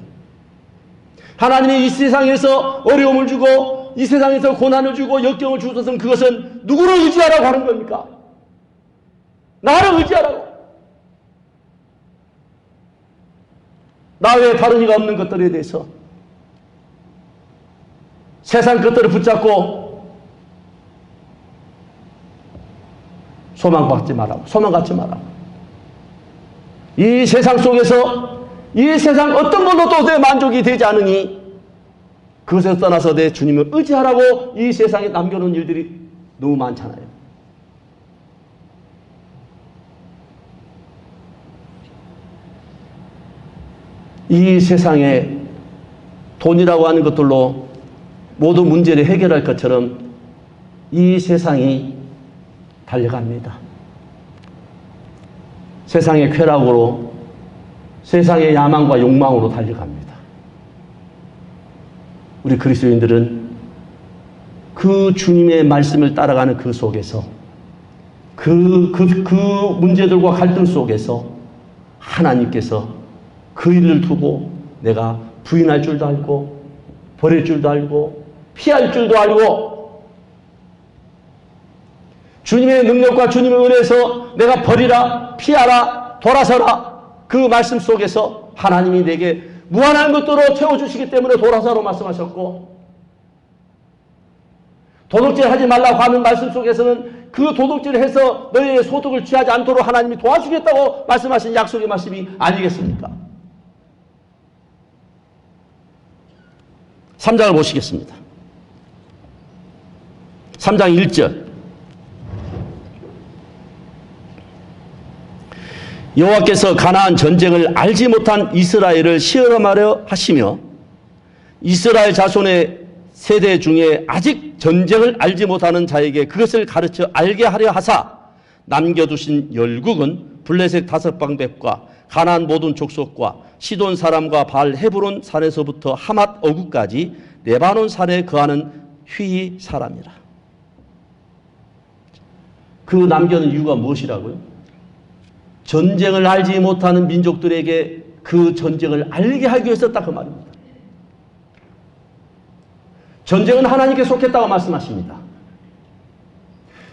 하나님이 이 세상에서 어려움을 주고 이 세상에서 고난을 주고 역경을 주셔서는 그것은 누구를 의지하라고 하는 겁니까? 나를 의지하라고. 나 외에 다른 이가 없는 것들에 대해서 세상 것들을 붙잡고 소망 갖지 말라고. 이 세상 속에서 이 세상 어떤 걸로도 내 만족이 되지 않으니 그것에서 떠나서 내 주님을 의지하라고 이 세상에 남겨놓은 일들이 너무 많잖아요. 이 세상에 돈이라고 하는 것들로 모든 문제를 해결할 것처럼 이 세상이 달려갑니다. 세상의 쾌락으로, 세상의 야망과 욕망으로 달려갑니다. 우리 그리스도인들은 그 주님의 말씀을 따라가는 그 속에서, 그 문제들과 갈등 속에서 하나님께서 그 일을 두고 내가 부인할 줄도 알고, 버릴 줄도 알고, 피할 줄도 알고, 주님의 능력과 주님의 은혜에서 내가 버리라, 피하라, 돌아서라, 그 말씀 속에서 하나님이 내게 무한한 것들로 채워주시기 때문에 돌아서라고 말씀하셨고, 도둑질 하지 말라고 하는 말씀 속에서는 그 도둑질을 해서 너희의 소득을 취하지 않도록 하나님이 도와주겠다고 말씀하신 약속의 말씀이 아니겠습니까? 3장을 보시겠습니다. 3장 1절. 여호와께서 가나안 전쟁을 알지 못한 이스라엘을 시험하려 하시며 이스라엘 자손의 세대 중에 아직 전쟁을 알지 못하는 자에게 그것을 가르쳐 알게 하려 하사 남겨두신 열국은 블레셋 5방백과 가나안 모든 족속과 시돈 사람과 바알 헤브론 산에서부터 하맛 어구까지 레바논 산에 거하는 휘이 사람이라. 그 남겨놓은 이유가 무엇이라고요? 전쟁을 알지 못하는 민족들에게 그 전쟁을 알게 하기 위해서 딱 그 말입니다. 전쟁은 하나님께 속했다고 말씀하십니다.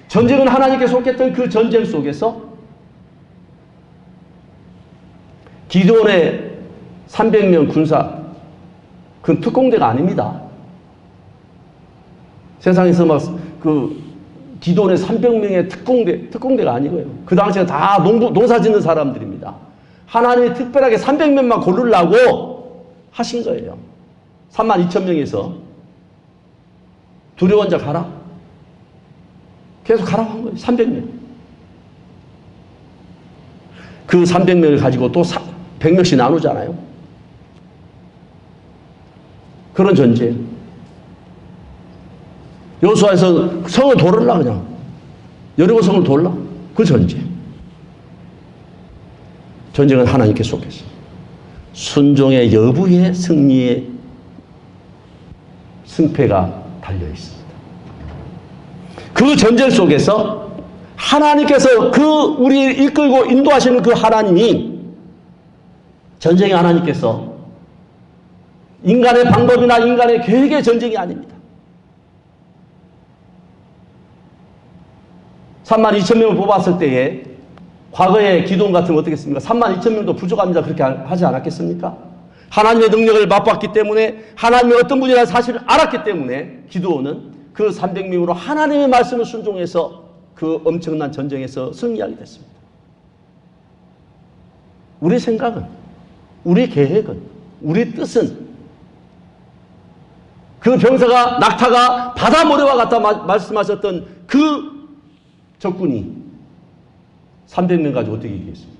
전쟁은 하나님께 속했던 그 전쟁 속에서 기드온의 300명 군사, 그건 특공대가 아닙니다. 세상에서 막 기드온의 300명의 특공대가 아니고요. 그 당시에 다 농사 짓는 사람들입니다. 하나님이 특별하게 300명만 고르려고 하신 거예요. 32,000명에서 두려운 자 가라. 계속 가라고 한 거예요. 300명. 그 300명을 가지고 또 100명씩 나누잖아요. 그런 전쟁. 여호수아에서 성을 돌을라 그냥. 여리고 성을 돌라. 그 전쟁. 전쟁은 하나님께 속했어. 순종의 여부에 승리의 승패가 달려 있습니다. 그 전쟁 속에서 하나님께서 우리를 이끌고 인도하시는 그 하나님이, 전쟁의 하나님께서 인간의 방법이나 인간의 계획의 전쟁이 아닙니다. 32,000명을 뽑았을 때에 과거에 기도원 같으면 어떻겠습니까? 32,000명도 부족합니다. 그렇게 하지 않았겠습니까? 하나님의 능력을 맛봤기 때문에, 하나님의 어떤 분이라는 사실을 알았기 때문에 기도원은 그 300명으로 하나님의 말씀을 순종해서 그 엄청난 전쟁에서 승리하게 됐습니다. 우리 생각은, 우리 계획은, 우리 뜻은 그 병사가, 낙타가 바다 모래와 같다 말씀하셨던 그 적군이 300명 가지고 어떻게 이기겠습니까?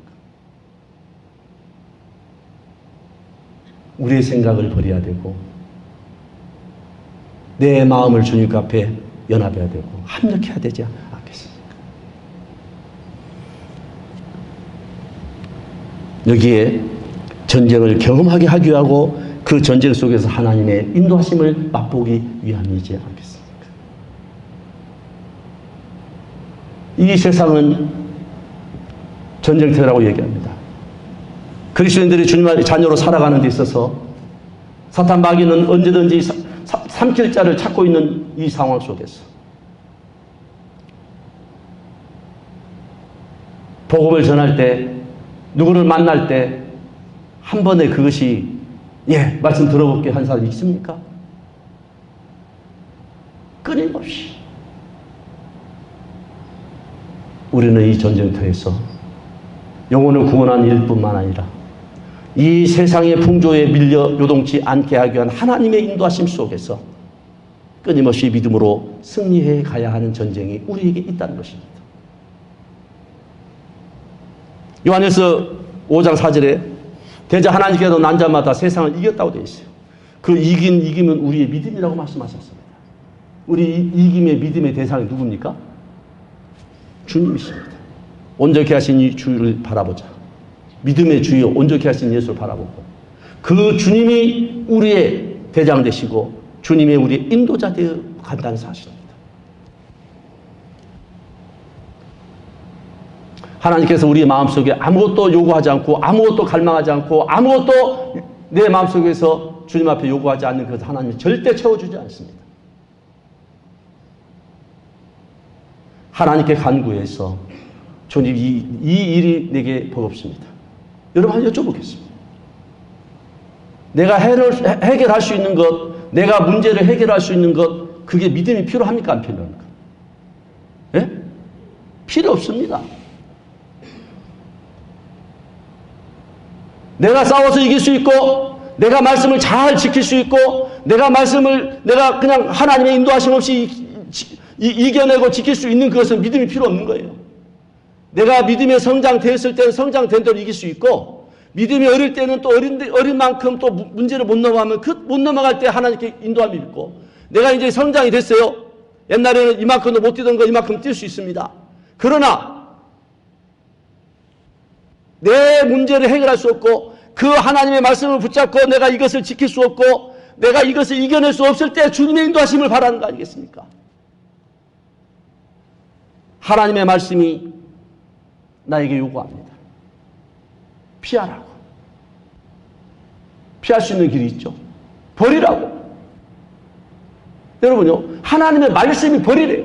우리의 생각을 버려야 되고, 내 마음을 주님 앞에 연합해야 되고, 합력해야 되지 않겠습니까? 여기에 전쟁을 경험하게 하기 위하고 그 전쟁 속에서 하나님의 인도하심을 맛보기 위함이지 않겠습니까? 이 세상은 전쟁터라고 얘기합니다. 그리스도인들이 주님의 자녀로 살아가는 데 있어서 사탄 마귀는 언제든지 삼킬 자를 찾고 있는 이 상황 속에서 복음을 전할 때, 누구를 만날 때 한 번에 그것이 말씀 들어볼게 한 사람이 있습니까? 끊임없이 우리는 이 전쟁터에서 영혼을 구원하는 일뿐만 아니라 이 세상의 풍조에 밀려 요동치 않게 하기 위한 하나님의 인도하심 속에서 끊임없이 믿음으로 승리해 가야 하는 전쟁이 우리에게 있다는 것입니다. 요한일서 5장 4절에 대저 하나님께서 난 자마다 세상을 이겼다고 되어 있어요. 그 이기면 우리의 믿음이라고 말씀하셨습니다. 우리 이김의 믿음의 대상이 누굽니까? 주님이십니다. 온전케 하신 이 주를 바라보자. 믿음의 주여 온전케 하신 예수를 바라보고 그 주님이 우리의 대장 되시고 주님의 우리의 인도자 되어 간다는 사실입니다. 하나님께서 우리 마음속에 아무것도 요구하지 않고 아무것도 갈망하지 않고 아무것도 내 마음속에서 주님 앞에 요구하지 않는 것 하나님이 절대 채워주지 않습니다. 하나님께 간구해서 주님 이 일이 내게 버겁습니다. 여러분 한번 여쭤보겠습니다. 내가 해결할 수 있는 것, 내가 문제를 해결할 수 있는 것, 그게 믿음이 필요합니까? 안 필요합니까? 예? 필요 없습니다. 내가 싸워서 이길 수 있고, 내가 말씀을 잘 지킬 수 있고, 내가 그냥 하나님의 인도하심 없이 이겨내고 지킬 수 있는 그것은 믿음이 필요 없는 거예요. 내가 믿음의 성장되었을 때는 성장된 대로 이길 수 있고, 믿음이 어릴 때는 또 어린 만큼 또 문제를 못 넘어가면 못 넘어갈 때 하나님께 인도함이 있고, 내가 이제 성장이 됐어요. 옛날에는 이만큼도 못 뛰던 거 이만큼 뛸 수 있습니다. 그러나 내 문제를 해결할 수 없고 그 하나님의 말씀을 붙잡고 내가 이것을 지킬 수 없고 내가 이것을 이겨낼 수 없을 때 주님의 인도하심을 바라는 거 아니겠습니까? 하나님의 말씀이 나에게 요구합니다. 피하라고. 피할 수 있는 길이 있죠. 버리라고. 여러분요, 하나님의 말씀이 버리래요.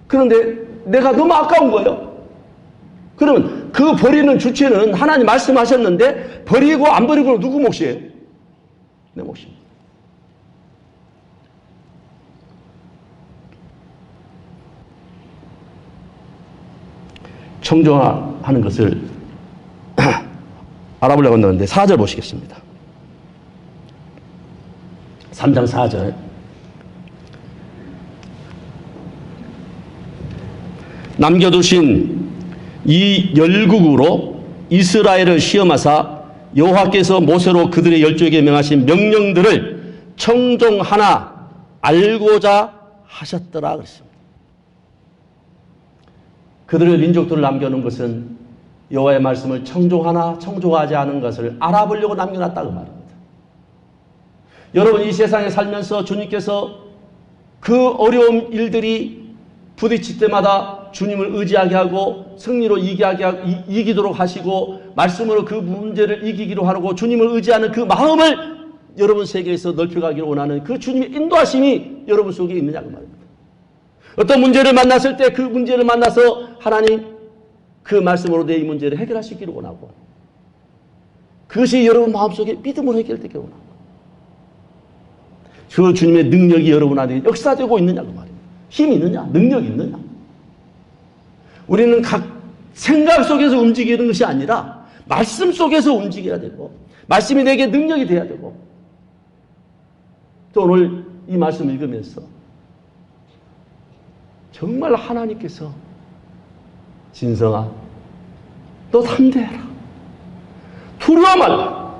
그런데 내가 너무 아까운 거예요. 그러면 그 버리는 주체는 하나님 말씀하셨는데 버리고 안 버리고는 누구 몫이에요? 내 몫입니다. 청정하는 것을 알아보려고 했는데 4절 보시겠습니다. 3장 4절. 남겨두신 이 열국으로 이스라엘을 시험하사 여호와께서 모세로 그들의 열조에게 명하신 명령들을 청종하나 알고자 하셨더라 그랬습니다. 그들의 민족들을 남겨놓은 것은 여호와의 말씀을 청종하나 청종하지 않은 것을 알아보려고 남겨놨다고 말입니다. 여러분 이 세상에 살면서 주님께서 그 어려운 일들이 부딪힐 때마다 주님을 의지하게 하고 승리로 이기도록 하시고 말씀으로 그 문제를 이기기로 하고 주님을 의지하는 그 마음을 여러분 세계에서 넓혀가기를 원하는 그 주님의 인도하심이 여러분 속에 있느냐고 말입니다. 어떤 문제를 만났을 때 그 문제를 만나서 하나님 그 말씀으로 내 이 문제를 해결하시기를 원하고 그것이 여러분 마음속에 믿음으로 해결되기를 원하고 그 주님의 능력이 여러분 안에 역사되고 있느냐고 말입니다. 힘이 있느냐? 능력이 있느냐? 우리는 각 생각 속에서 움직이는 것이 아니라 말씀 속에서 움직여야 되고 말씀이 내게 능력이 돼야 되고 또 오늘 이 말씀 읽으면서 정말 하나님께서 진성아 너 담대해라 두려워 말라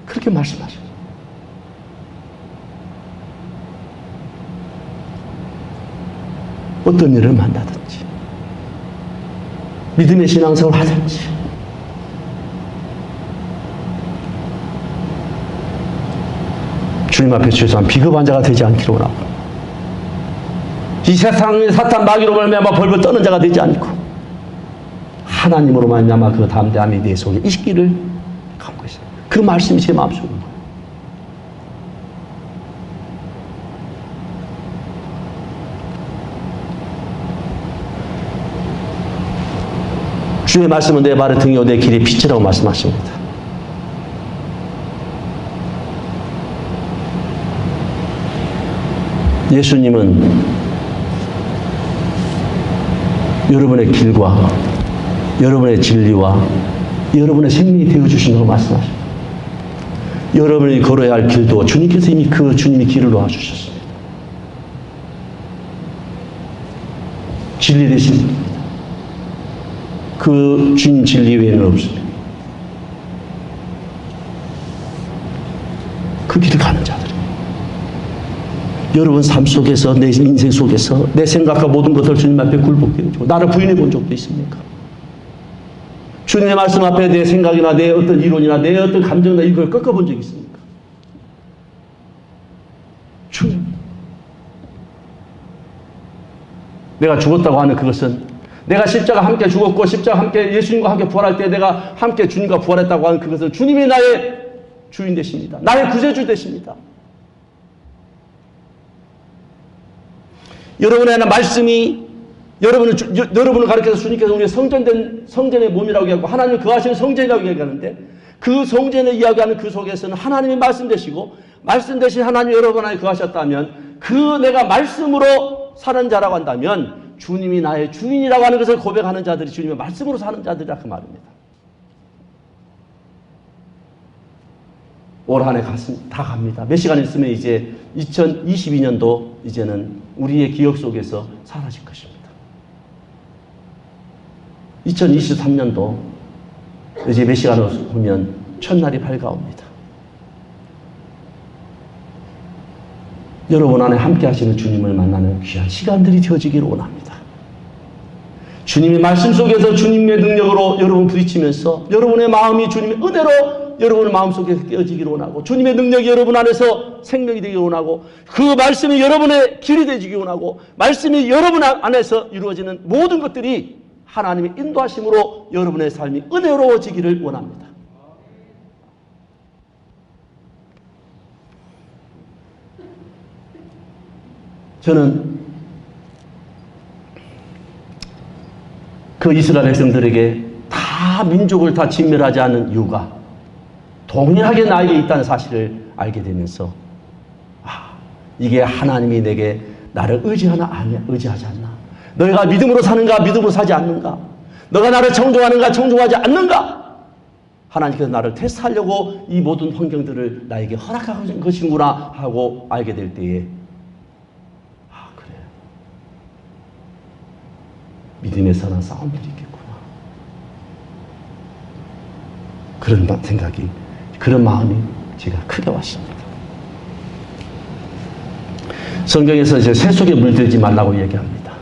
그렇게 말씀하셨어요. 어떤 일을 만나든지 믿음의 신앙생활을 하든지 주님 앞에 최소한 비겁한 자가 되지 않기를 원하고 이 세상의 사탄 마귀로 말미암아 벌벌 떠는 자가 되지 않고 하나님으로 말미암아 그 담대함이 내 속에 있기를 갖고 있어요. 그 말씀이 제 마음속에 있는 거예요. 주의 말씀은 내 발의 등이요 내 길의 빛이라고 말씀하십니다. 예수님은 여러분의 길과 여러분의 진리와 여러분의 생명이 되어주신다고 말씀하십니다. 여러분이 걸어야 할 길도 주님께서 이미 그 주님의 길을 놓아주셨습니다. 진리 되신 분입니다. 그 주님 진리 외에는 없습니다. 그 길을 가는 자들이 여러분 삶 속에서, 내 인생 속에서 내 생각과 모든 것을 주님 앞에 굴복해 주고 나를 부인해 본 적도 있습니까? 주님의 말씀 앞에 내 생각이나 내 어떤 이론이나 내 어떤 감정이나 이걸 꺾어본 적이 있습니까? 주님, 내가 죽었다고 하는 그것은, 내가 십자가 함께 죽었고 십자가 함께 예수님과 함께 부활할 때 내가 함께 주님과 부활했다고 하는 그것은 주님이 나의 주인 되십니다. 나의 구세주 되십니다. 여러분의 말씀이 여러분을 가르쳐서 주님께서 우리의 성전의 몸이라고 얘기하고 하나님을 거하시는 성전이라고 얘기하는데, 그 성전을 이야기하는 그 속에서는 하나님의 말씀 되시고, 말씀 대신 하나님 여러분 안에 거하셨다면, 그 내가 말씀으로 사는 자라고 한다면 주님이 나의 주인이라고 하는 것을 고백하는 자들이 주님의 말씀으로 사는 자들이라 그 말입니다. 올 한 해 다 갑니다. 몇 시간 있으면 이제 2022년도 이제는 우리의 기억 속에서 사라질 것입니다. 2023년도 이제 몇 시간을 보면 첫날이 밝아옵니다. 여러분 안에 함께 하시는 주님을 만나는 귀한 시간들이 되어지기를 원합니다. 주님의 말씀 속에서 주님의 능력으로 여러분 부딪히면서 여러분의 마음이 주님의 은혜로 여러분의 마음속에 깨어지기를 원하고, 주님의 능력이 여러분 안에서 생명이 되기를 원하고, 그 말씀이 여러분의 길이 되기를 원하고, 말씀이 여러분 안에서 이루어지는 모든 것들이 하나님의 인도하심으로 여러분의 삶이 은혜로워지기를 원합니다. 저는 그 이스라엘 백성들에게 다 민족을 다 진멸하지 않는 이유가 동일하게 나에게 있다는 사실을 알게 되면서, 이게 하나님이 내게 나를 의지하나 의지하지 않나, 너희가 믿음으로 사는가 믿음으로 사지 않는가, 너가 나를 청종하는가 청종하지 않는가, 하나님께서 나를 테스트하려고 이 모든 환경들을 나에게 허락하신 것이구나 하고 알게 될 때에, 그래, 믿음에서는 싸움들이 있겠구나, 그런 생각이, 그런 마음이 제가 크게 왔습니다. 성경에서 이제 새 속에 물들지 말라고 얘기합니다.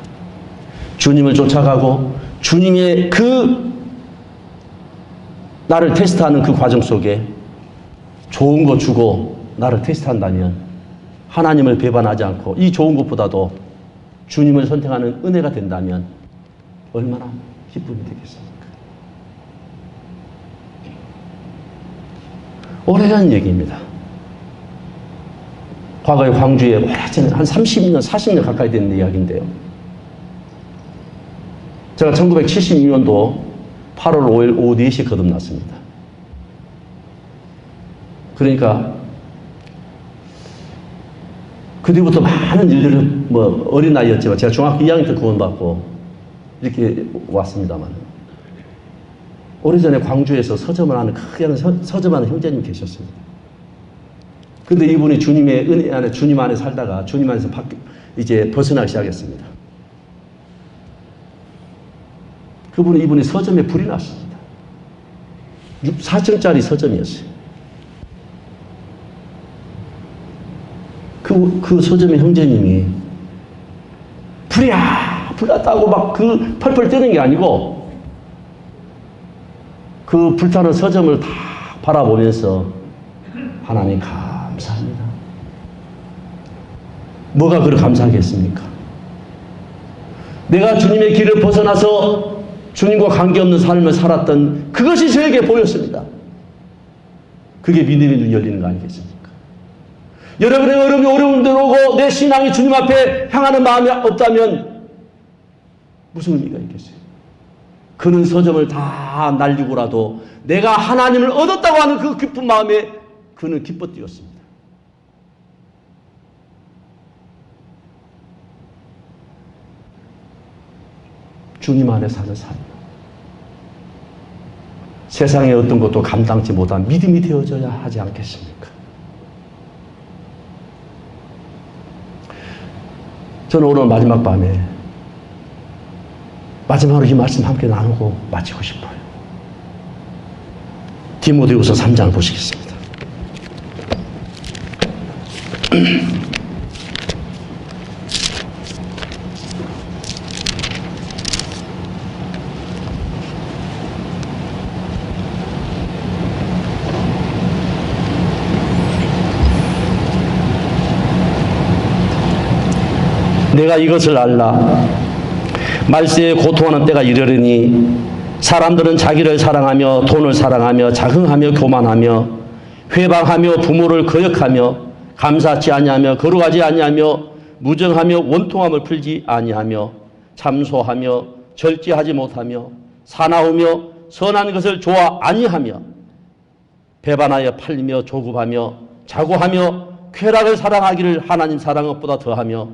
주님을 쫓아가고 주님의 나를 테스트하는 그 과정 속에 좋은 거 주고 나를 테스트한다면, 하나님을 배반하지 않고 이 좋은 것보다도 주님을 선택하는 은혜가 된다면 얼마나 기쁨이 되겠습니까? 오래전 얘기입니다. 과거에 광주에 오래전에 한 30년, 40년 가까이 되는 이야기인데요. 제가 1972년도 8월 5일 오후 4시에 거듭났습니다. 그러니까 그 뒤부터 많은 일들을, 어린 나이였지만 제가 중학교 2학년 때 구원받고 이렇게 왔습니다만, 오래전에 광주에서 서점을 하는 크게 서점하는 형제님 계셨습니다. 근데 이분이 주님의 은혜 안에, 주님 안에 살다가 주님 안에서 이제 벗어나기 시작했습니다. 이분이 서점에 불이 났습니다. 4층짜리 서점이었어요. 그 서점의 형제님이 불이야! 불 났다고 막 펄펄 뛰는 게 아니고, 그 불타는 서점을 다 바라보면서 하나님 감사합니다. 뭐가 그렇게 감사하겠습니까? 내가 주님의 길을 벗어나서 주님과 관계없는 삶을 살았던 그것이 저에게 보였습니다. 그게 믿음의 눈이 열리는 거 아니겠습니까? 여러분의 어려움들 오고 내 신앙이 주님 앞에 향하는 마음이 없다면 무슨 의미가 있겠어요? 그는 서점을 다 날리고라도 내가 하나님을 얻었다고 하는 그 기쁜 마음에 그는 기뻐 뛰었습니다. 주님 안에 사는 삶, 세상의 어떤 것도 감당치 못한 믿음이 되어져야 하지 않겠습니까? 저는 오늘 마지막 밤에 마지막으로 이 말씀 함께 나누고 마치고 싶어요. 디모데후서 3장을 보시겠습니다. 내가 이것을 알라. 말세에 고통하는 때가 이르리니 사람들은 자기를 사랑하며 돈을 사랑하며 자긍하며 교만하며 회방하며 부모를 거역하며 감사치 아니하며 거룩하지 아니하며 무정하며 원통함을 풀지 아니하며 참소하며 절제하지 못하며 사나우며 선한 것을 좋아 아니하며 배반하여 팔리며 조급하며 자고하며 쾌락을 사랑하기를 하나님 사랑한 것보다 더하며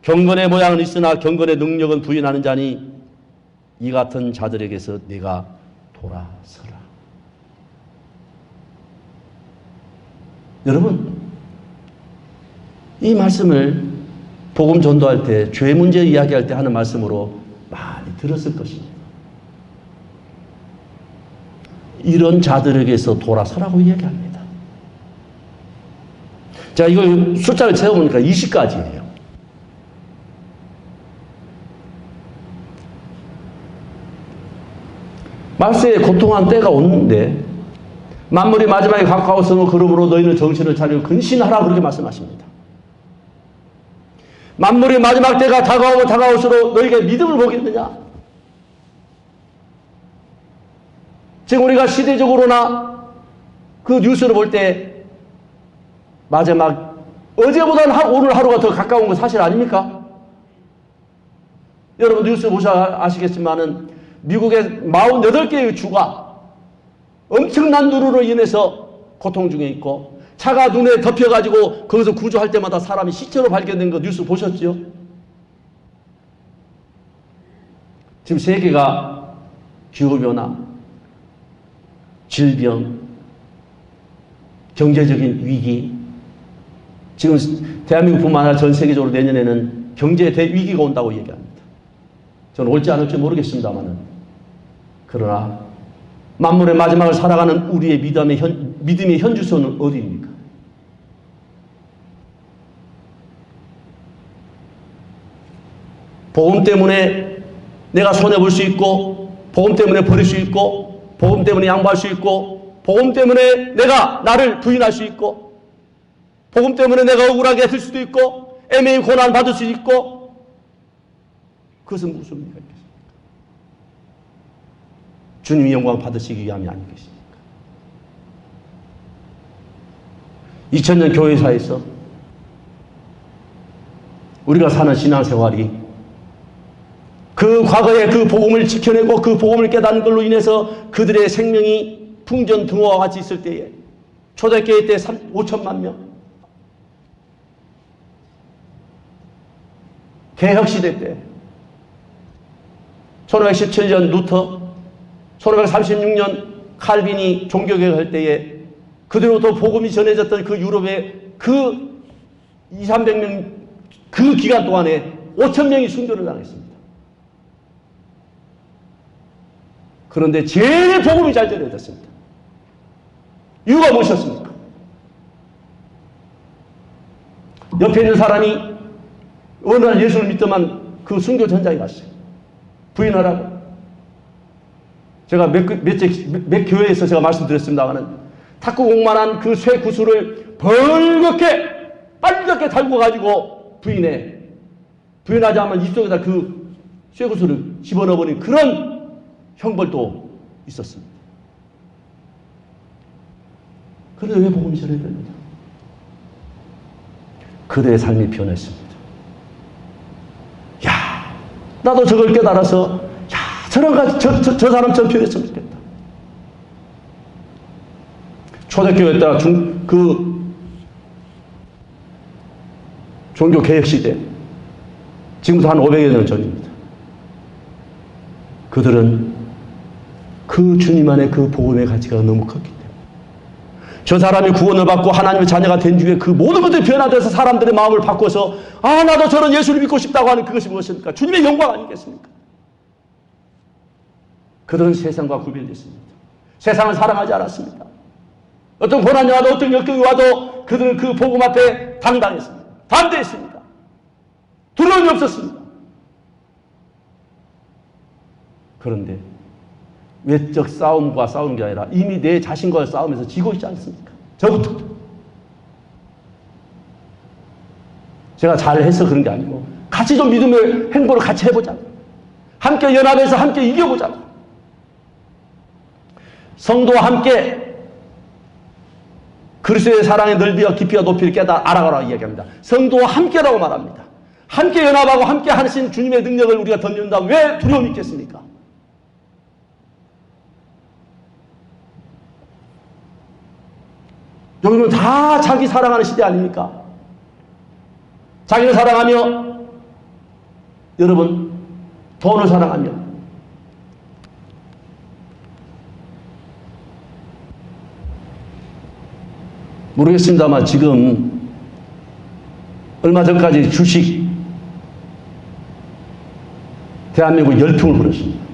경건의 모양은 있으나 경건의 능력은 부인하는 자니 이 같은 자들에게서 네가 돌아서라. 여러분, 이 말씀을 복음 전도할 때, 죄 문제 이야기할 때 하는 말씀으로 많이 들었을 것입니다. 이런 자들에게서 돌아서라고 이야기합니다. 자, 이거 숫자를 채워보니까 20가지예요. 말세에 고통한 때가 오는데 만물이 마지막에 가까웠으므로 그러므로 너희는 정신을 차리고 근신하라 그렇게 말씀하십니다. 만물이 마지막 때가 다가오면 다가올수록 너희가 믿음을 보겠느냐? 지금 우리가 시대적으로나 그 뉴스를 볼 때 마지막 어제보다는 오늘 하루가 더 가까운 건 사실 아닙니까? 여러분 뉴스 보셔 아시겠지만은 미국의 48개의 주가 엄청난 누루로 인해서 고통 중에 있고 차가 눈에 덮여가지고 거기서 구조할 때마다 사람이 시체로 발견된 거 뉴스 보셨죠? 지금 세계가 기후변화, 질병, 경제적인 위기, 지금 대한민국뿐만 아니라 전 세계적으로 내년에는 경제 대위기가 온다고 얘기합니다. 저는 올지 않을지 모르겠습니다만은, 그러나 만물의 마지막을 살아가는 우리의 믿음의 현주소는 어디입니까? 복음 때문에 내가 손해볼 수 있고, 복음 때문에 버릴 수 있고, 복음 때문에 양보할 수 있고, 복음 때문에 내가 나를 부인할 수 있고, 복음 때문에 내가 억울하게 될 수도 있고, 애매히 고난 받을 수 있고, 그것은 무슨 의미가 있겠습니까? 주님이 영광 받으시기 위함이 아니겠습니까? 2000년 교회사에서 우리가 사는 신앙생활이 그 과거에 그 복음을 지켜내고 그 복음을 깨닫는 걸로 인해서 그들의 생명이 풍전등화와 같이 있을 때에, 초대교회 때 5천만 명, 개혁시대 때 1517년 루터, 1536년 칼빈이 종교개혁할 때에 그대로부터 복음이 전해졌던 그 유럽의 그 200~300명 그 기간 동안에 5,000명이 순교를 당했습니다. 그런데 제일 복음이 잘 전해졌습니다. 이유가 무엇이었습니까? 옆에 있는 사람이 어느 날 예수를 믿더만 그 순교 전장에 갔어요. 부인하라고. 제가 몇 교회에서 제가 말씀드렸습니다만은 탁구공만한 그 쇠 구슬을 빨갛게 달고 가지고 부인하자면 입속에다 그 쇠 구슬을 집어넣어버린 그런 형벌도 있었습니다. 그런데 왜 복음이 전해야 됩니다? 그들의 삶이 변했습니다. 야, 나도 저걸 깨달아서 저 사람처럼 변했으면 좋겠다. 초대교회 때 종교개혁시대, 지금부터 한 500여 년 전입니다. 그들은 그 주님 안에 그 복음의 가치가 너무 컸기 때문에 저 사람이 구원을 받고 하나님의 자녀가 된 뒤에 그 모든 것들이 변화돼서 사람들의 마음을 바꿔서 나도 저런 예수를 믿고 싶다고 하는 그것이 무엇입니까? 주님의 영광 아니겠습니까? 그들은 세상과 구별됐습니다. 세상을 사랑하지 않았습니다. 어떤 고난이 와도 어떤 역경이 와도 그들은 그 복음 앞에 당당했습니다. 담대했습니다. 두려움이 없었습니다. 그런데 외적 싸움과 싸우는 게 아니라 이미 내 자신과의 싸움에서 지고 있지 않습니까? 저부터. 제가 잘해서 그런 게 아니고 같이 좀 믿음의 행보를 같이 해보자. 함께 연합해서 함께 이겨보자. 성도와 함께 그리스도의 사랑의 넓이와 깊이와 높이를 알아가라고 이야기합니다. 성도와 함께라고 말합니다. 함께 연합하고 함께 하신 주님의 능력을 우리가 덧입는다. 왜 두려움이 있겠습니까? 여기는 다 자기 사랑하는 시대 아닙니까? 자기를 사랑하며, 여러분, 돈을 사랑하며, 모르겠습니다만 지금 얼마 전까지 주식 대한민국 열풍을 불었습니다.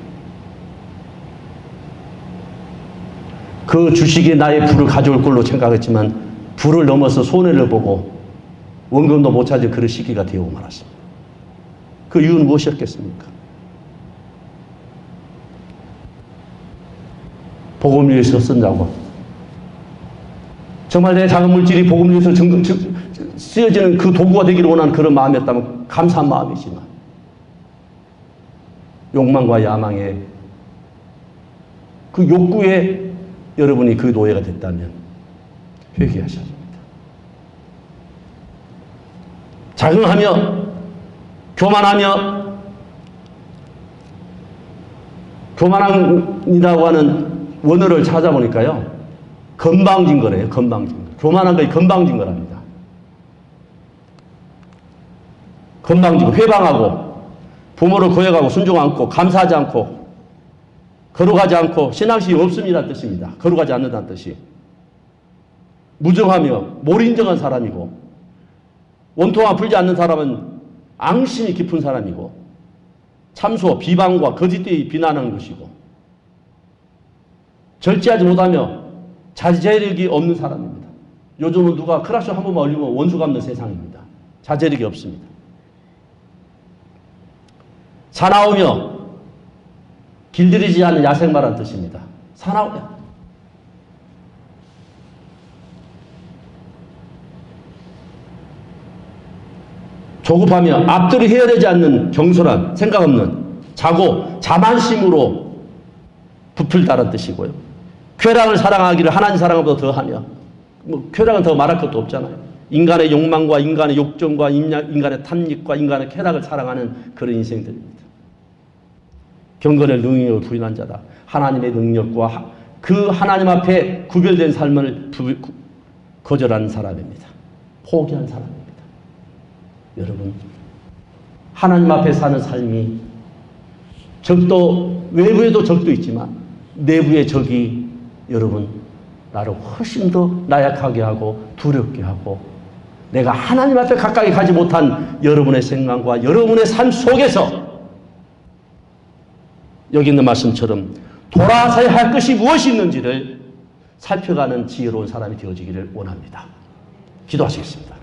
그 주식이 나의 부를 가져올 걸로 생각했지만 부를 넘어서 손해를 보고 원금도 못 찾을 그런 시기가 되어 말았습니다. 그 이유는 무엇이었겠습니까? 복음을 위해서 쓴다고. 정말 내 작은 물질이 복음을 위해서 쓰여지는 그 도구가 되기를 원하는 그런 마음이었다면 감사한 마음이지만 욕망과 야망에 그 욕구에 여러분이 그 노예가 됐다면 회개하셔야 합니다. 자긍하며 교만하며 교만이라고 하는 원어를 찾아보니까요. 건방진 거래요. 건방진 거. 교만한 것이 건방진 거랍니다. 건방진 거. 회방하고 부모를 고역하고 순종 않고 감사하지 않고 거룩하지 않고 신앙심이 없음이라는 뜻입니다. 거룩하지 않는다는 뜻이. 무정하며 몰인정한 사람이고 원통함 풀지 않는 사람은 앙심이 깊은 사람이고 참소, 비방과 거짓되이 비난하는 것이고 절제하지 못하며 자제력이 없는 사람입니다. 요즘은 누가 크라쇼 한 번만 올리면 원수 갚는 세상입니다. 자제력이 없습니다. 사나우며 길들이지 않는 야생마라는 뜻입니다. 사나우며 조급하며 앞뒤로 헤아리지 않는 경솔한 생각 없는 자만심으로 부풀다는 뜻이고요. 쾌락을 사랑하기를 하나님 사랑보다 더하며 쾌락은 더 말할 것도 없잖아요. 인간의 욕망과 인간의 욕정과 인간의 탐닉과 인간의 쾌락을 사랑하는 그런 인생들입니다. 경건의 능력을 부인한 자다. 하나님의 능력과 그 하나님 앞에 구별된 삶을 거절한 사람입니다. 포기한 사람입니다. 여러분, 하나님 앞에 사는 삶이 적도 외부에도 적도 있지만 내부의 적이 여러분 나를 훨씬 더 나약하게 하고 두렵게 하고 내가 하나님 앞에 가까이 가지 못한 여러분의 생각과 여러분의 삶 속에서 여기 있는 말씀처럼 돌아서야 할 것이 무엇이 있는지를 살펴가는 지혜로운 사람이 되어지기를 원합니다. 기도하시겠습니다.